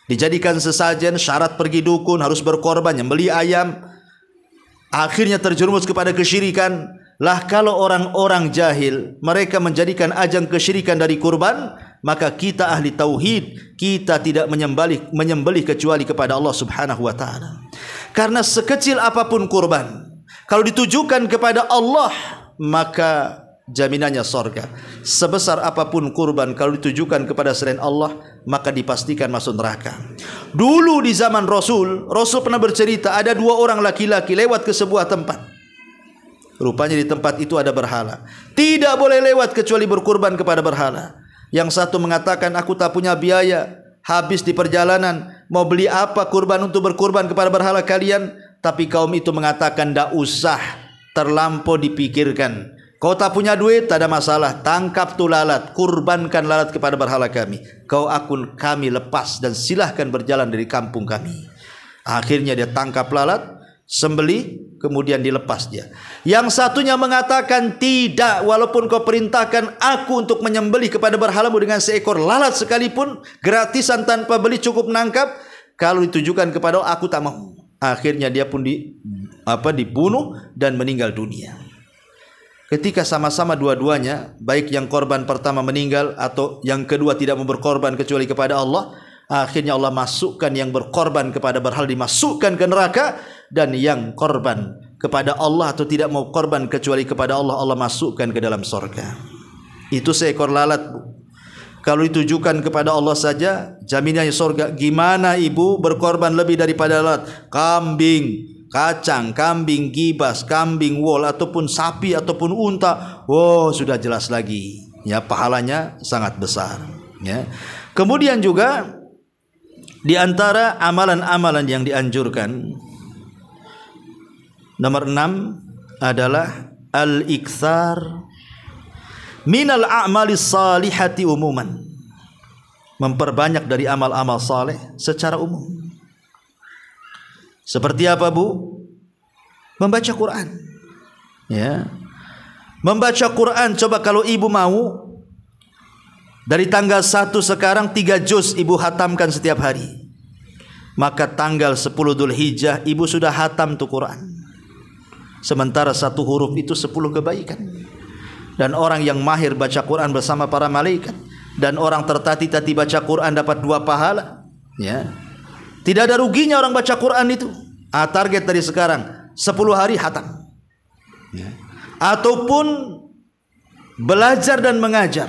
Dijadikan sesajen, syarat pergi dukun harus berkorban, nyembeli ayam. Akhirnya terjerumus kepada kesyirikan. Lah kalau orang-orang jahil mereka menjadikan ajang kesyirikan dari kurban, maka kita ahli tauhid, kita tidak menyembelih kecuali kepada Allah Subhanahu wa taala. Karena sekecil apapun kurban, kalau ditujukan kepada Allah, maka jaminannya sorga. Sebesar apapun kurban, kalau ditujukan kepada selain Allah, maka dipastikan masuk neraka. Dulu di zaman Rasul pernah bercerita, ada 2 orang laki-laki lewat ke sebuah tempat. Rupanya di tempat itu ada berhala. Tidak boleh lewat kecuali berkurban kepada berhala. Yang satu mengatakan, aku tak punya biaya, habis di perjalanan, mau beli apa kurban untuk berkurban kepada berhala kalian? Tapi kaum itu mengatakan, tidak usah terlampau dipikirkan. Kau tak punya duit, tak ada masalah. Tangkap tu lalat, kurbankan lalat kepada berhala kami. Kami lepas dan silahkan berjalan dari kampung kami. Akhirnya dia tangkap lalat, sembelih, kemudian dilepas dia. Yang satunya mengatakan, tidak, walaupun kau perintahkan aku untuk menyembelih kepada berhalamu dengan seekor lalat sekalipun, gratisan tanpa beli cukup menangkap, kalau ditujukan kepada aku tak mau. Akhirnya dia pun dibunuh dan meninggal dunia. Ketika sama-sama dua-duanya, baik yang korban pertama meninggal atau yang kedua tidak mau berkorban kecuali kepada Allah, akhirnya Allah masukkan yang berkorban kepada berhala dimasukkan ke neraka, dan yang korban kepada Allah atau tidak mau korban kecuali kepada Allah, Allah masukkan ke dalam surga. Itu seekor lalat, Bu. Kalau ditujukan kepada Allah saja, jaminannya surga. Gimana ibu berkorban lebih daripada lalat? Kambing, kacang, kambing gibas, kambing wol, ataupun sapi, ataupun unta, sudah jelas lagi, ya, pahalanya sangat besar, ya. Kemudian juga di antara amalan-amalan yang dianjurkan, nomor 6 adalah al-iktsar minal a'malis salihati umuman, memperbanyak dari amal-amal saleh secara umum. Seperti apa, Bu? Membaca Quran. Ya. Membaca Quran, coba kalau ibu mau, dari tanggal 1 sekarang 3 juz ibu hatamkan setiap hari. Maka tanggal 10 Dzulhijjah ibu sudah hatam tuh Quran. Sementara 1 huruf itu 10 kebaikan. Dan orang yang mahir baca Quran bersama para malaikat, dan orang tertati-tati baca Quran dapat 2 pahala, ya. Tidak ada ruginya orang baca Quran itu. Target dari sekarang 10 hari hatam, ya. Ataupun belajar dan mengajar,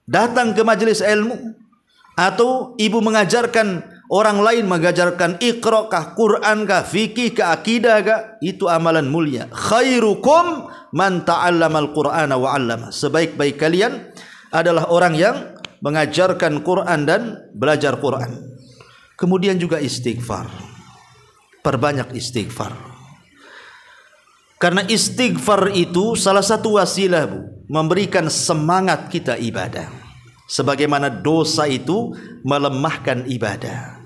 datang ke majelis ilmu, atau ibu mengajarkan orang lain, mengajarkan Iqra kah, Quran kah, fikih kah, akidah kah, itu amalan mulia. Khairukum man ta'allamal Qur'ana wa 'allama. Sebaik-baik kalian adalah orang yang mengajarkan Quran dan belajar Quran. Kemudian juga istighfar. perbanyak istighfar. Karena istighfar itu salah satu wasilah, Bu, memberikan semangat kita ibadah. Sebagaimana dosa itu melemahkan ibadah.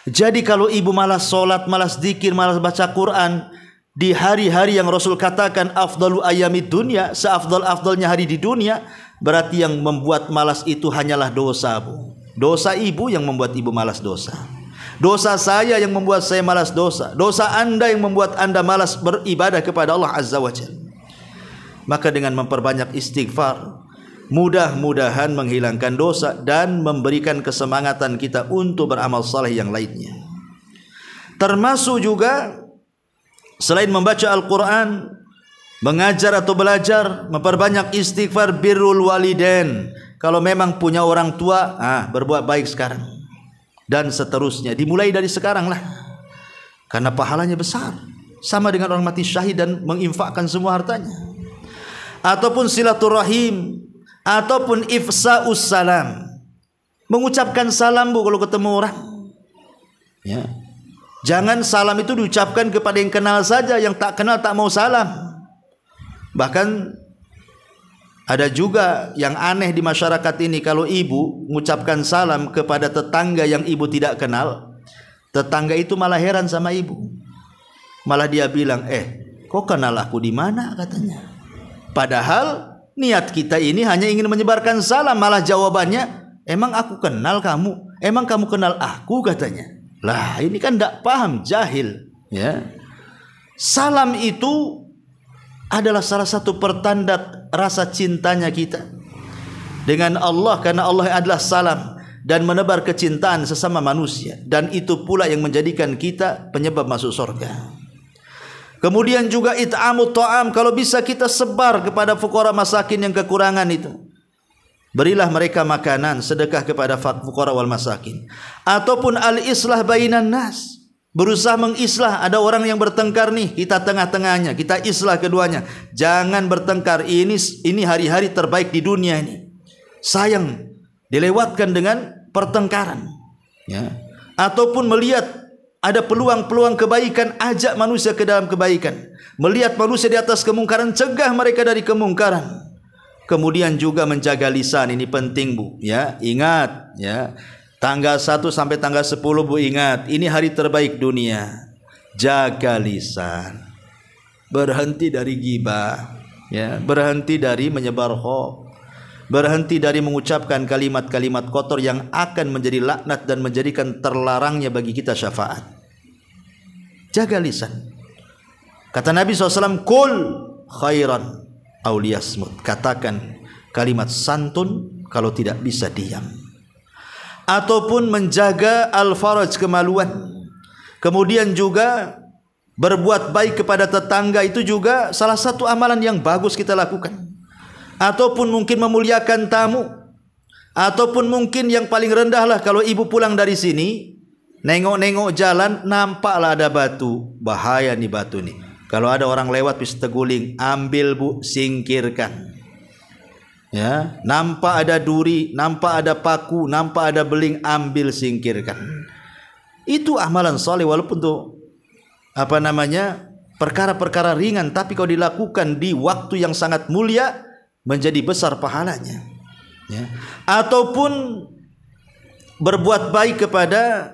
Jadi kalau ibu malas sholat, malas zikir, malas baca Quran di hari-hari yang Rasul katakan afdalu ayamid dunya, seafdal-afdalnya hari di dunia, berarti yang membuat malas itu hanyalah dosa, Bu. Dosa ibu yang membuat ibu malas dosa. Dosa saya yang membuat saya malas dosa. Dosa Anda yang membuat Anda malas beribadah kepada Allah Azza wa Jalla. Maka dengan memperbanyak istighfar, mudah-mudahan menghilangkan dosa dan memberikan kesemangatan kita untuk beramal saleh yang lainnya. Termasuk juga selain membaca Al-Quran, mengajar atau belajar, memperbanyak istighfar, birrul walidain. Kalau memang punya orang tua, berbuat baik sekarang. Dan seterusnya, dimulai dari sekarang lah. Karena pahalanya besar. Sama dengan orang mati syahid dan menginfakkan semua hartanya. Ataupun silaturahim, ataupun ifsa'us salam, mengucapkan salam, Bu, kalau ketemu orang, ya. Jangan salam itu diucapkan kepada yang kenal saja, yang tak kenal tak mau salam. Bahkan ada juga yang aneh di masyarakat ini, kalau ibu mengucapkan salam kepada tetangga yang ibu tidak kenal, tetangga itu malah heran sama ibu. Malah dia bilang, kok kenal aku di mana, katanya. Padahal niat kita ini hanya ingin menyebarkan salam, malah jawabannya, emang aku kenal kamu? Emang kamu kenal aku, katanya. Lah, ini kan tidak paham, jahil, ya. Salam itu adalah salah satu pertanda rasa cintanya kita dengan Allah, karena Allah adalah salam dan menebar kecintaan sesama manusia, dan itu pula yang menjadikan kita penyebab masuk surga. Kemudian juga it'amut ta'am, kalau bisa kita sebar kepada fuqara masakin yang kekurangan itu. Berilah mereka makanan, sedekah kepada fuqara wal masakin. Ataupun al-islah bainan nas, berusaha mengislah, ada orang yang bertengkar nih, kita tengah-tengahnya, kita islah keduanya. Jangan bertengkar, ini hari-hari terbaik di dunia ini. Sayang dilewatkan dengan pertengkaran, ya. Ataupun melihat ada peluang-peluang kebaikan, ajak manusia ke dalam kebaikan. Melihat manusia di atas kemungkaran, cegah mereka dari kemungkaran. Kemudian juga menjaga lisan, ini penting, Bu, ya. Ingat, ya. Tanggal 1 sampai tanggal 10, Bu, ingat, ini hari terbaik dunia. Jaga lisan. Berhenti dari ghibah, ya. Berhenti dari menyebar hoax. Berhenti dari mengucapkan kalimat-kalimat kotor yang akan menjadi laknat dan menjadikan terlarangnya bagi kita syafaat. Jaga lisan. Kata Nabi SAW, Qul khairan aw liyasmut. Katakan kalimat santun kalau tidak bisa diam. Ataupun menjaga al-faraj, kemaluan. Kemudian juga berbuat baik kepada tetangga, itu juga salah satu amalan yang bagus kita lakukan. Ataupun mungkin memuliakan tamu. Ataupun mungkin yang paling rendah lah, kalau ibu pulang dari sini, nengok-nengok jalan, nampaklah ada batu. Bahaya nih batu nih. Kalau ada orang lewat bisa terguling, ambil, Bu, singkirkan. Ya, nampak ada duri, nampak ada paku, nampak ada beling, ambil, singkirkan. Itu amalan soleh, walaupun tuh perkara-perkara ringan, tapi kalau dilakukan di waktu yang sangat mulia, menjadi besar pahalanya, ya. Ataupun berbuat baik kepada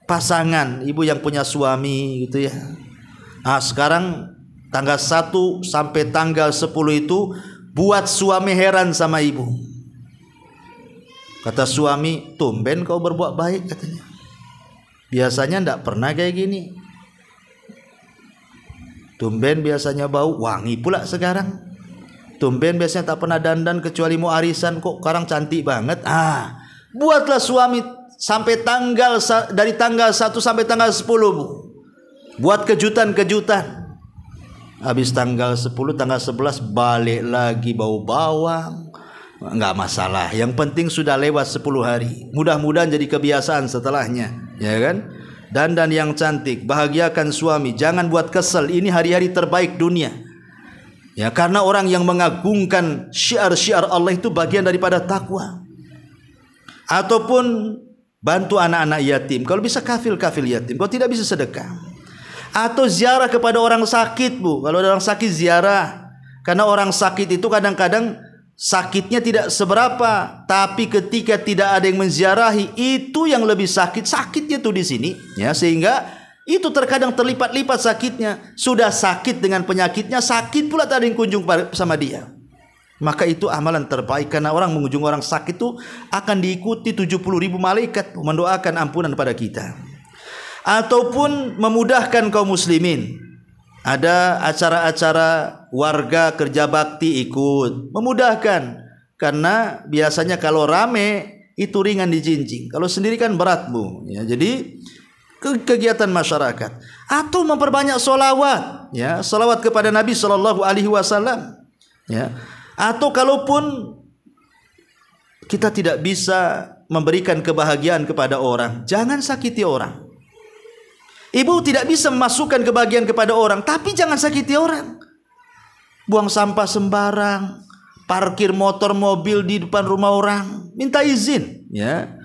pasangan, ibu yang punya suami, gitu ya. Sekarang tanggal 1 sampai tanggal 10 itu buat suami heran sama ibu. Kata suami, tumben kau berbuat baik, katanya. Biasanya tidak pernah kayak gini. Tumben biasanya bau, wangi pula sekarang. Tumben biasanya tak pernah dandan kecuali mau arisan, kok sekarang cantik banget. Buatlah suami sampai dari tanggal 1 sampai tanggal 10, Bu. Buat kejutan-kejutan. Habis tanggal 10, tanggal 11 balik lagi bau bawang. Enggak masalah. Yang penting sudah lewat 10 hari. Mudah-mudahan jadi kebiasaan setelahnya, ya kan? Dandan yang cantik, bahagiakan suami, jangan buat kesel. Ini hari-hari terbaik dunia. Ya, karena orang yang mengagungkan syiar-syiar Allah itu bagian daripada takwa. Ataupun bantu anak-anak yatim. Kalau bisa kafil yatim. Kalau tidak bisa sedekah. Atau ziarah kepada orang sakit, Bu. Kalau ada orang sakit, ziarah. Karena orang sakit itu kadang-kadang sakitnya tidak seberapa, tapi ketika tidak ada yang menziarahi, itu yang lebih sakit. Sakitnya tuh di sini, ya, sehingga itu terkadang terlipat-lipat sakitnya. Sudah sakit dengan penyakitnya, sakit pula tak ada yang kunjung sama dia. Maka itu amalan terbaik, karena orang mengunjungi orang sakit itu akan diikuti 70.000 malaikat mendoakan ampunan pada kita. Ataupun memudahkan kaum muslimin. Ada acara-acara warga kerja bakti ikut, memudahkan. Karena biasanya kalau rame itu ringan dijinjing, kalau sendiri kan berat, Bu, ya. Jadi kegiatan masyarakat. Atau memperbanyak solawat, ya, solawat kepada Nabi SAW, ya. Atau kalaupun kita tidak bisa memberikan kebahagiaan kepada orang, jangan sakiti orang. Ibu tidak bisa memasukkan kebahagiaan kepada orang, tapi jangan sakiti orang. Buang sampah sembarang, parkir motor mobil di depan rumah orang, minta izin, ya.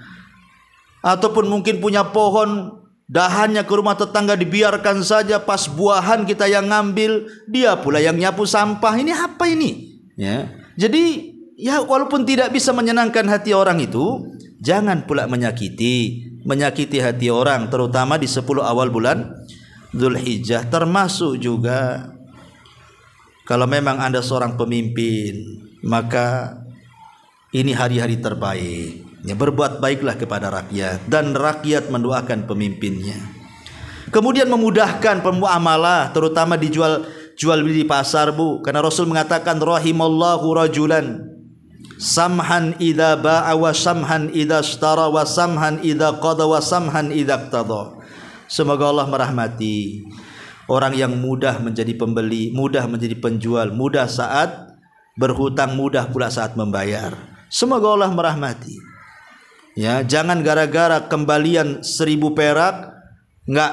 Ataupun mungkin punya pohon, dahannya ke rumah tetangga dibiarkan saja, pas buahan kita yang ngambil, dia pula yang nyapu sampah. Ini apa ini? Ya. Jadi ya, walaupun tidak bisa menyenangkan hati orang itu, jangan pula menyakiti hati orang, terutama di 10 awal bulan Dzulhijjah. Termasuk juga kalau memang Anda seorang pemimpin, maka ini hari-hari terbaik, ya, berbuat baiklah kepada rakyat, dan rakyat mendoakan pemimpinnya. Kemudian memudahkan pemuamalah, terutama dijual beli di pasar, Bu, karena Rasul mengatakan rahimallahu rajulan samhan idza ba'a wa samhan idza ishtara wa samhan idza qada wa samhan idza iqtada. Semoga Allah merahmati orang yang mudah menjadi pembeli, mudah menjadi penjual, mudah saat berhutang, mudah pula saat membayar. Semoga Allah merahmati. Ya, jangan gara-gara kembalian 1.000 perak, enggak,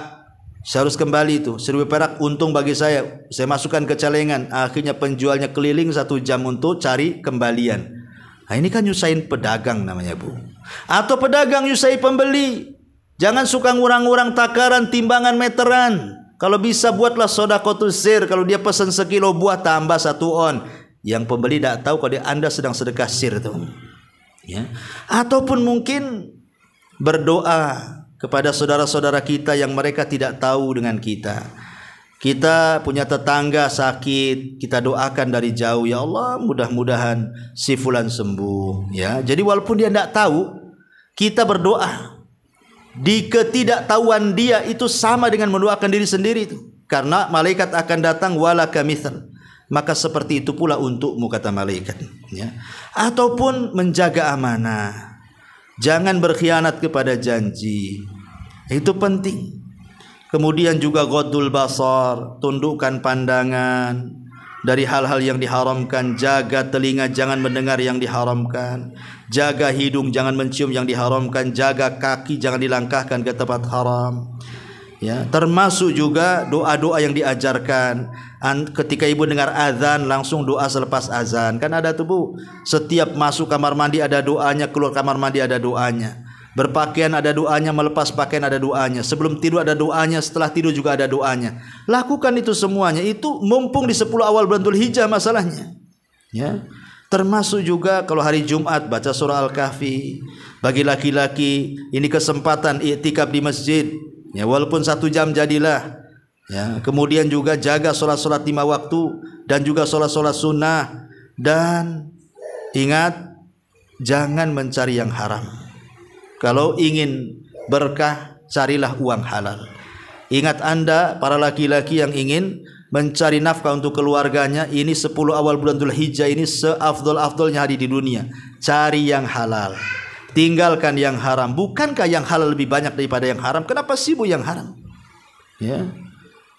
saya harus kembali itu 1.000 perak untung bagi saya masukkan ke celengan. Akhirnya penjualnya keliling 1 jam untuk cari kembalian. Nah, ini kan nyusahin pedagang namanya, Bu. Atau pedagang nyusahin pembeli. Jangan suka ngurang-ngurang takaran, timbangan meteran. Kalau bisa buatlah shadaqatus sir. Kalau dia pesan sekilo buah, tambah 1 on. Yang pembeli tidak tahu kalau Anda sedang sedekah sir tuh, ya. Ataupun mungkin berdoa kepada saudara-saudara kita yang mereka tidak tahu dengan kita. Kita punya tetangga sakit, kita doakan dari jauh, ya Allah, mudah-mudahan si fulan sembuh, ya. Jadi walaupun dia tidak tahu, kita berdoa. Di ketidaktahuan dia itu sama dengan mendoakan diri sendiri itu. Karena malaikat akan datang wala kamitsal. Maka seperti itu pula untukmu, kata malaikat, ya. Ataupun menjaga amanah. Jangan berkhianat kepada janji. Itu penting. Kemudian juga ghaddul basar, tundukkan pandangan dari hal-hal yang diharamkan. Jaga telinga, jangan mendengar yang diharamkan. Jaga hidung, jangan mencium yang diharamkan. Jaga kaki, jangan dilangkahkan ke tempat haram, ya. Termasuk juga doa-doa yang diajarkan. Ketika ibu dengar azan, langsung doa selepas azan. Kan ada tuh, Bu, setiap masuk kamar mandi ada doanya, keluar kamar mandi ada doanya. Berpakaian ada doanya, melepas pakaian ada doanya, sebelum tidur ada doanya, setelah tidur juga ada doanya. Lakukan itu semuanya. Itu mumpung di 10 awal bulan Dzulhijjah masalahnya, ya. Termasuk juga kalau hari Jumat baca surah Al-Kahfi. Bagi laki-laki ini kesempatan iktikaf di masjid, ya, walaupun 1 jam jadilah, ya. Kemudian juga jaga sholat-sholat 5 waktu dan juga sholat-sholat sunnah. Dan ingat, jangan mencari yang haram. Kalau ingin berkah, carilah uang halal. Ingat Anda, para laki-laki yang ingin mencari nafkah untuk keluarganya, ini 10 awal bulan Dzulhijjah ini seafdol-afdolnya hari di dunia. Cari yang halal, tinggalkan yang haram. Bukankah yang halal lebih banyak daripada yang haram? Kenapa sibuk yang haram, ya?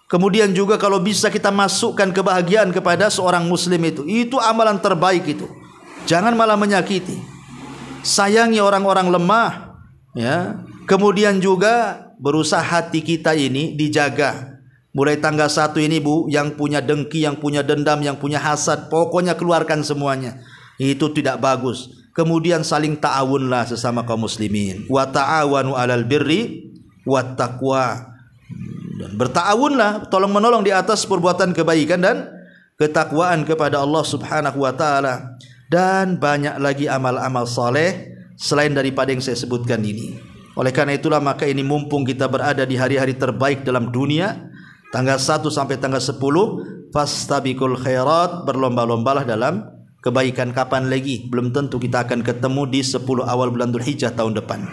Kemudian juga kalau bisa kita masukkan kebahagiaan kepada seorang muslim, itu amalan terbaik itu. Jangan malah menyakiti. Sayangi orang-orang lemah, ya. Kemudian juga berusaha hati kita ini dijaga. Mulai tanggal 1 ini, Bu, yang punya dengki, yang punya dendam, yang punya hasad, pokoknya keluarkan semuanya. Itu tidak bagus. Kemudian saling ta'awunlah sesama kaum muslimin. Wa ta'awanu 'alal birri wat taqwa. Dan berta'awunlah, tolong menolong di atas perbuatan kebaikan dan ketakwaan kepada Allah Subhanahu wa taala. Dan banyak lagi amal-amal saleh selain daripada yang saya sebutkan ini. Oleh karena itulah maka ini mumpung kita berada di hari-hari terbaik dalam dunia, tanggal 1 sampai tanggal 10, fastabiqul khairat, berlomba-lombalah dalam kebaikan. Kapan lagi? Belum tentu kita akan ketemu di 10 awal bulan Dzulhijjah tahun depan.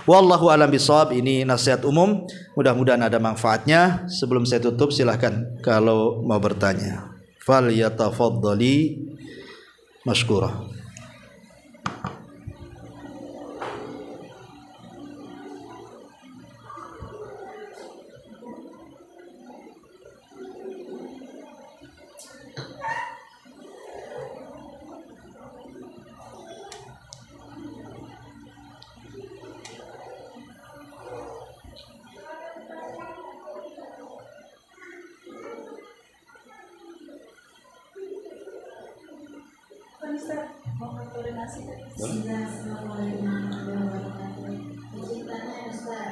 Wallahu a'lam bishawab. Ini nasihat umum, mudah-mudahan ada manfaatnya. Sebelum saya tutup, silahkan kalau mau bertanya. Fal yatafaddali mashkurah.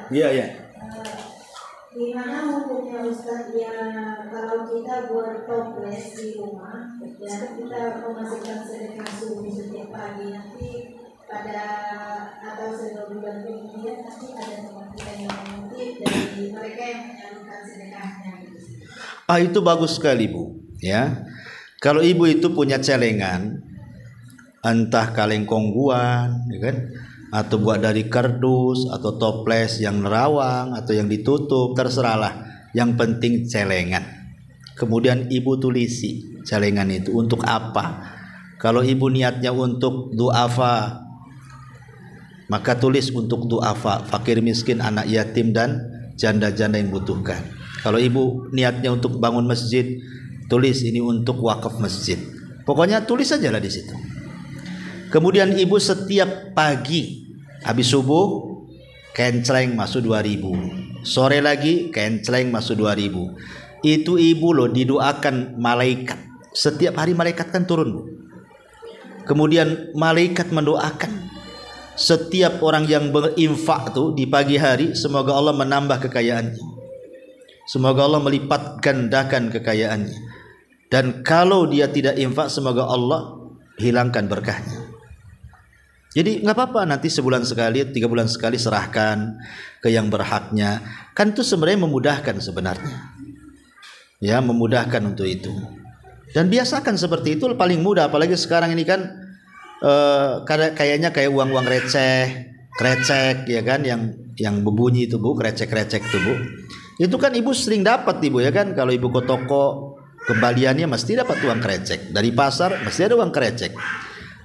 Iya, iya. Gimana hukumnya Ustaz ya kalau kita buat toples di rumah, ya kita memasukkan sedekah subuh setiap pagi, nanti pada atau sebulan kemudian nanti ada teman kita yang mengutip dari mereka yang menyalurkan sedekahnya. Itu bagus sekali Bu. Ya, kalau ibu itu punya celengan, entah kaleng kongguan, ya kan? Atau buat dari kardus atau toples yang nerawang atau yang ditutup, terserahlah, yang penting celengan. Kemudian ibu tulisi celengan itu untuk apa. Kalau ibu niatnya untuk duafa, maka tulis untuk duafa, fakir miskin, anak yatim dan janda-janda yang butuhkan. Kalau ibu niatnya untuk bangun masjid, tulis ini untuk wakaf masjid. Pokoknya tulis sajalah di situ. Kemudian ibu setiap pagi habis subuh kencleng masuk 2.000, sore lagi kencleng masuk 2.000. Itu ibu loh didoakan malaikat. Setiap hari malaikat kan turun. Kemudian malaikat mendoakan setiap orang yang berinfak tuh di pagi hari, semoga Allah menambah kekayaannya. Semoga Allah melipat gandakan kekayaannya. Dan kalau dia tidak infak, semoga Allah hilangkan berkahnya. Jadi nggak apa-apa nanti sebulan sekali, 3 bulan sekali serahkan ke yang berhaknya. Kan itu sebenarnya memudahkan sebenarnya. Ya, memudahkan untuk itu. Dan biasakan seperti itu paling mudah. Apalagi sekarang ini kan kayaknya kayak uang-uang receh, krecek, ya kan, yang berbunyi itu Bu, krecek-krecek itu Bu. Itu kan ibu sering dapat ibu, ya kan. Kalau ibu ke toko, kembaliannya mesti dapat uang krecek. Dari pasar mesti ada uang krecek.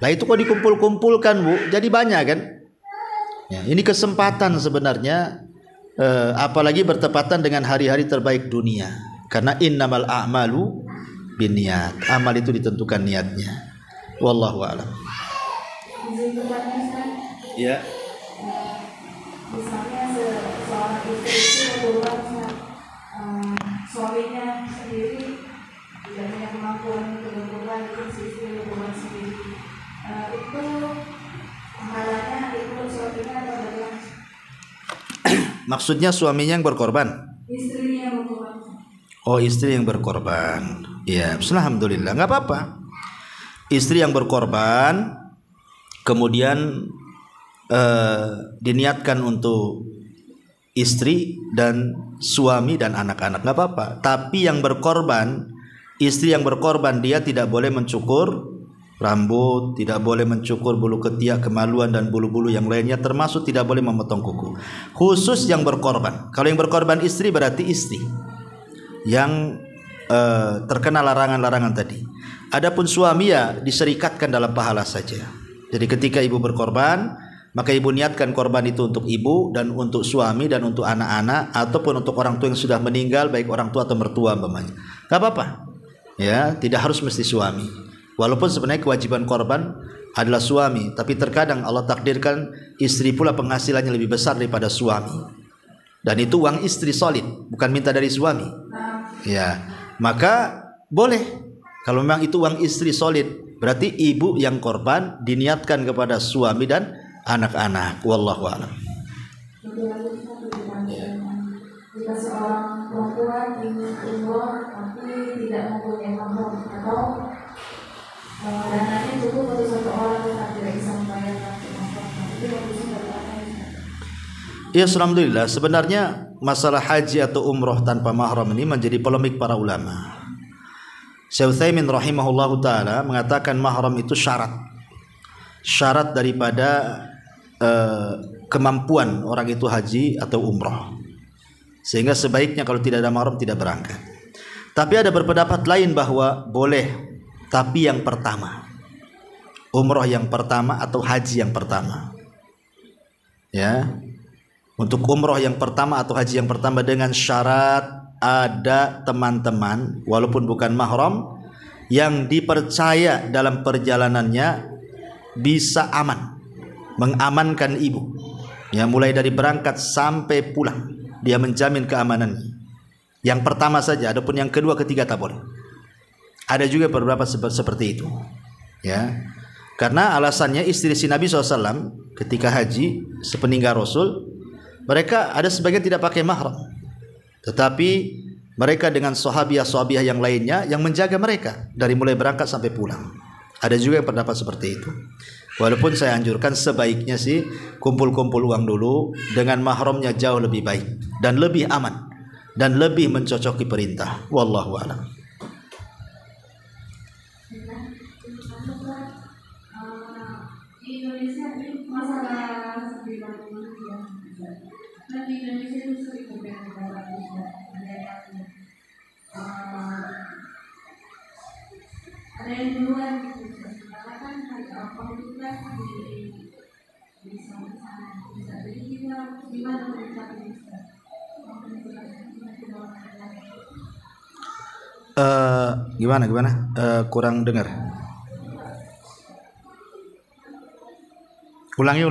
Nah itu kok dikumpul-kumpulkan Bu, jadi banyak kan. Ya, ini kesempatan sebenarnya, apalagi bertepatan dengan hari-hari terbaik dunia. Karena innamal a'malu binniyat. Amal itu ditentukan niatnya. Wallahu a'lam. Ya. Misalnya seorang istri itu suaminya sendiri tidak punya kemampuan kebetulan itu istri berkorban sendiri. Itu pahalanya itu suaminya atau bagaimana? Maksudnya suaminya yang berkorban? Istrinya yang berkorban. Oh, istri yang berkorban. Ya, alhamdulillah, nggak apa-apa. Istri yang berkorban, kemudian diniatkan untuk istri dan suami dan anak-anak, nggak apa-apa. Tapi yang berkorban, istri yang berkorban, dia tidak boleh mencukur rambut, tidak boleh mencukur bulu ketiak, kemaluan dan bulu-bulu yang lainnya, termasuk tidak boleh memotong kuku. Khusus yang berkorban. Kalau yang berkorban istri berarti istri yang terkena larangan-larangan tadi. Adapun suami ya diserikatkan dalam pahala saja. Jadi ketika ibu berkorban, maka ibu niatkan korban itu untuk ibu dan untuk suami dan untuk anak-anak ataupun untuk orang tua yang sudah meninggal, baik orang tua atau mertua umpamanya. Gak apa-apa. Ya, tidak harus mesti suami. Walaupun sebenarnya kewajiban korban adalah suami, tapi terkadang Allah takdirkan istri pula penghasilannya lebih besar daripada suami. Dan itu uang istri solid, bukan minta dari suami. Ya, maka boleh. Kalau memang itu uang istri solid, berarti ibu yang korban diniatkan kepada suami dan anak-anak. Wallahu a'lam. jika seorang perempuan ingin umroh tapi tidak mempunyai mahram atau dananya cukup untuk satu orang yang tidak bisa membayarkan mahram, itu bagusnya bagaimana? Ya, alhamdulillah. Sebenarnya masalah haji atau umroh tanpa mahram ini menjadi polemik para ulama. Syekh Utsaimin rahimahullahu taala mengatakan mahram itu syarat daripada kemampuan orang itu haji atau umroh, sehingga sebaiknya kalau tidak ada mahram tidak berangkat. Tapi ada berpendapat lain bahwa boleh, tapi yang pertama, umroh yang pertama atau haji yang pertama, ya, untuk umroh yang pertama atau haji yang pertama dengan syarat ada teman-teman walaupun bukan mahram yang dipercaya dalam perjalanannya bisa aman, mengamankan ibu, ya, mulai dari berangkat sampai pulang dia menjamin keamanan. Yang pertama saja, adapun yang kedua ketiga tak boleh. Ada juga beberapa seperti itu, ya, karena alasannya istri si Nabi SAW ketika haji sepeninggal Rasul, mereka ada sebagian tidak pakai mahram, tetapi mereka dengan sahabiah yang lainnya yang menjaga mereka dari mulai berangkat sampai pulang. Ada juga yang pendapat seperti itu. Walaupun saya anjurkan sebaiknya sih kumpul-kumpul uang dulu, dengan mahramnya jauh lebih baik dan lebih aman dan lebih mencocoki perintah. Wallahu a'lam. Di Indonesia ini masalah dan di Indonesia itu sering berbeda-beda, ada yang duluan gitu, karena kan pembentukan di sana bisa jadi kita gimana mereka bisa gimana kurang dengar. Ulangi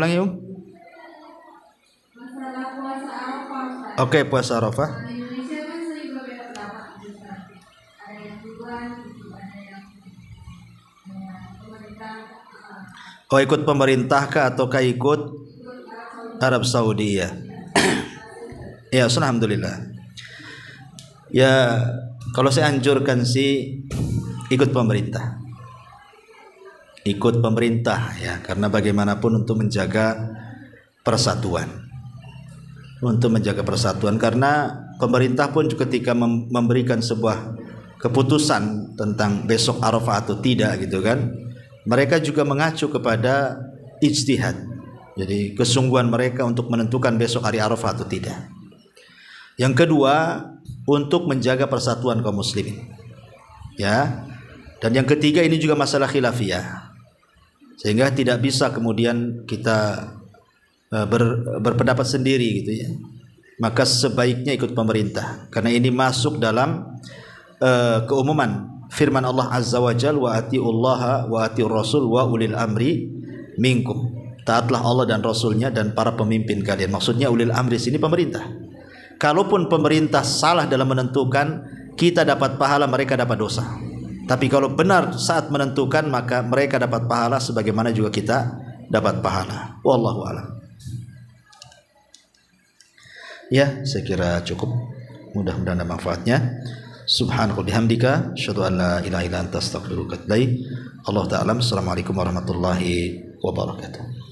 masalah puasa Arafah. Oke, puasa Arafah. Di Indonesia kan sering berbeda pendapat, ada yang duluan, ada yang pemerintah. Oh, ikut pemerintah kah ataukah ikut Arab Saudi, ya? Ya, alhamdulillah. Ya, kalau saya anjurkan sih ikut pemerintah. Ikut pemerintah, ya, karena bagaimanapun untuk menjaga persatuan. Untuk menjaga persatuan, karena pemerintah pun juga ketika memberikan sebuah keputusan tentang besok Arafah atau tidak gitu kan, mereka juga mengacu kepada ijtihad. Jadi kesungguhan mereka untuk menentukan besok hari Arafah atau tidak. Yang kedua, untuk menjaga persatuan kaum muslimin, ya. Dan yang ketiga, ini juga masalah khilafiyah, sehingga tidak bisa kemudian kita berpendapat sendiri gitu, ya. Maka sebaiknya ikut pemerintah, karena ini masuk dalam keumuman firman Allah Azza wa Jalla, wa atiullaha wa atiur rasul wa ulil amri minkum. Taatlah Allah dan Rasulnya dan para pemimpin kalian. Maksudnya ulil amri sini pemerintah. Kalaupun pemerintah salah dalam menentukan, kita dapat pahala, mereka dapat dosa. Tapi kalau benar saat menentukan, maka mereka dapat pahala sebagaimana juga kita dapat pahala. Wallahu a'lam. Ya, saya kira cukup. Mudah-mudahan ada manfaatnya. Subhanallah bihamdika, asyhadu an la ilaha illa anta, astaghfiruka wa atubu ilaik. Allah ta'ala. Assalamualaikum warahmatullahi wabarakatuh.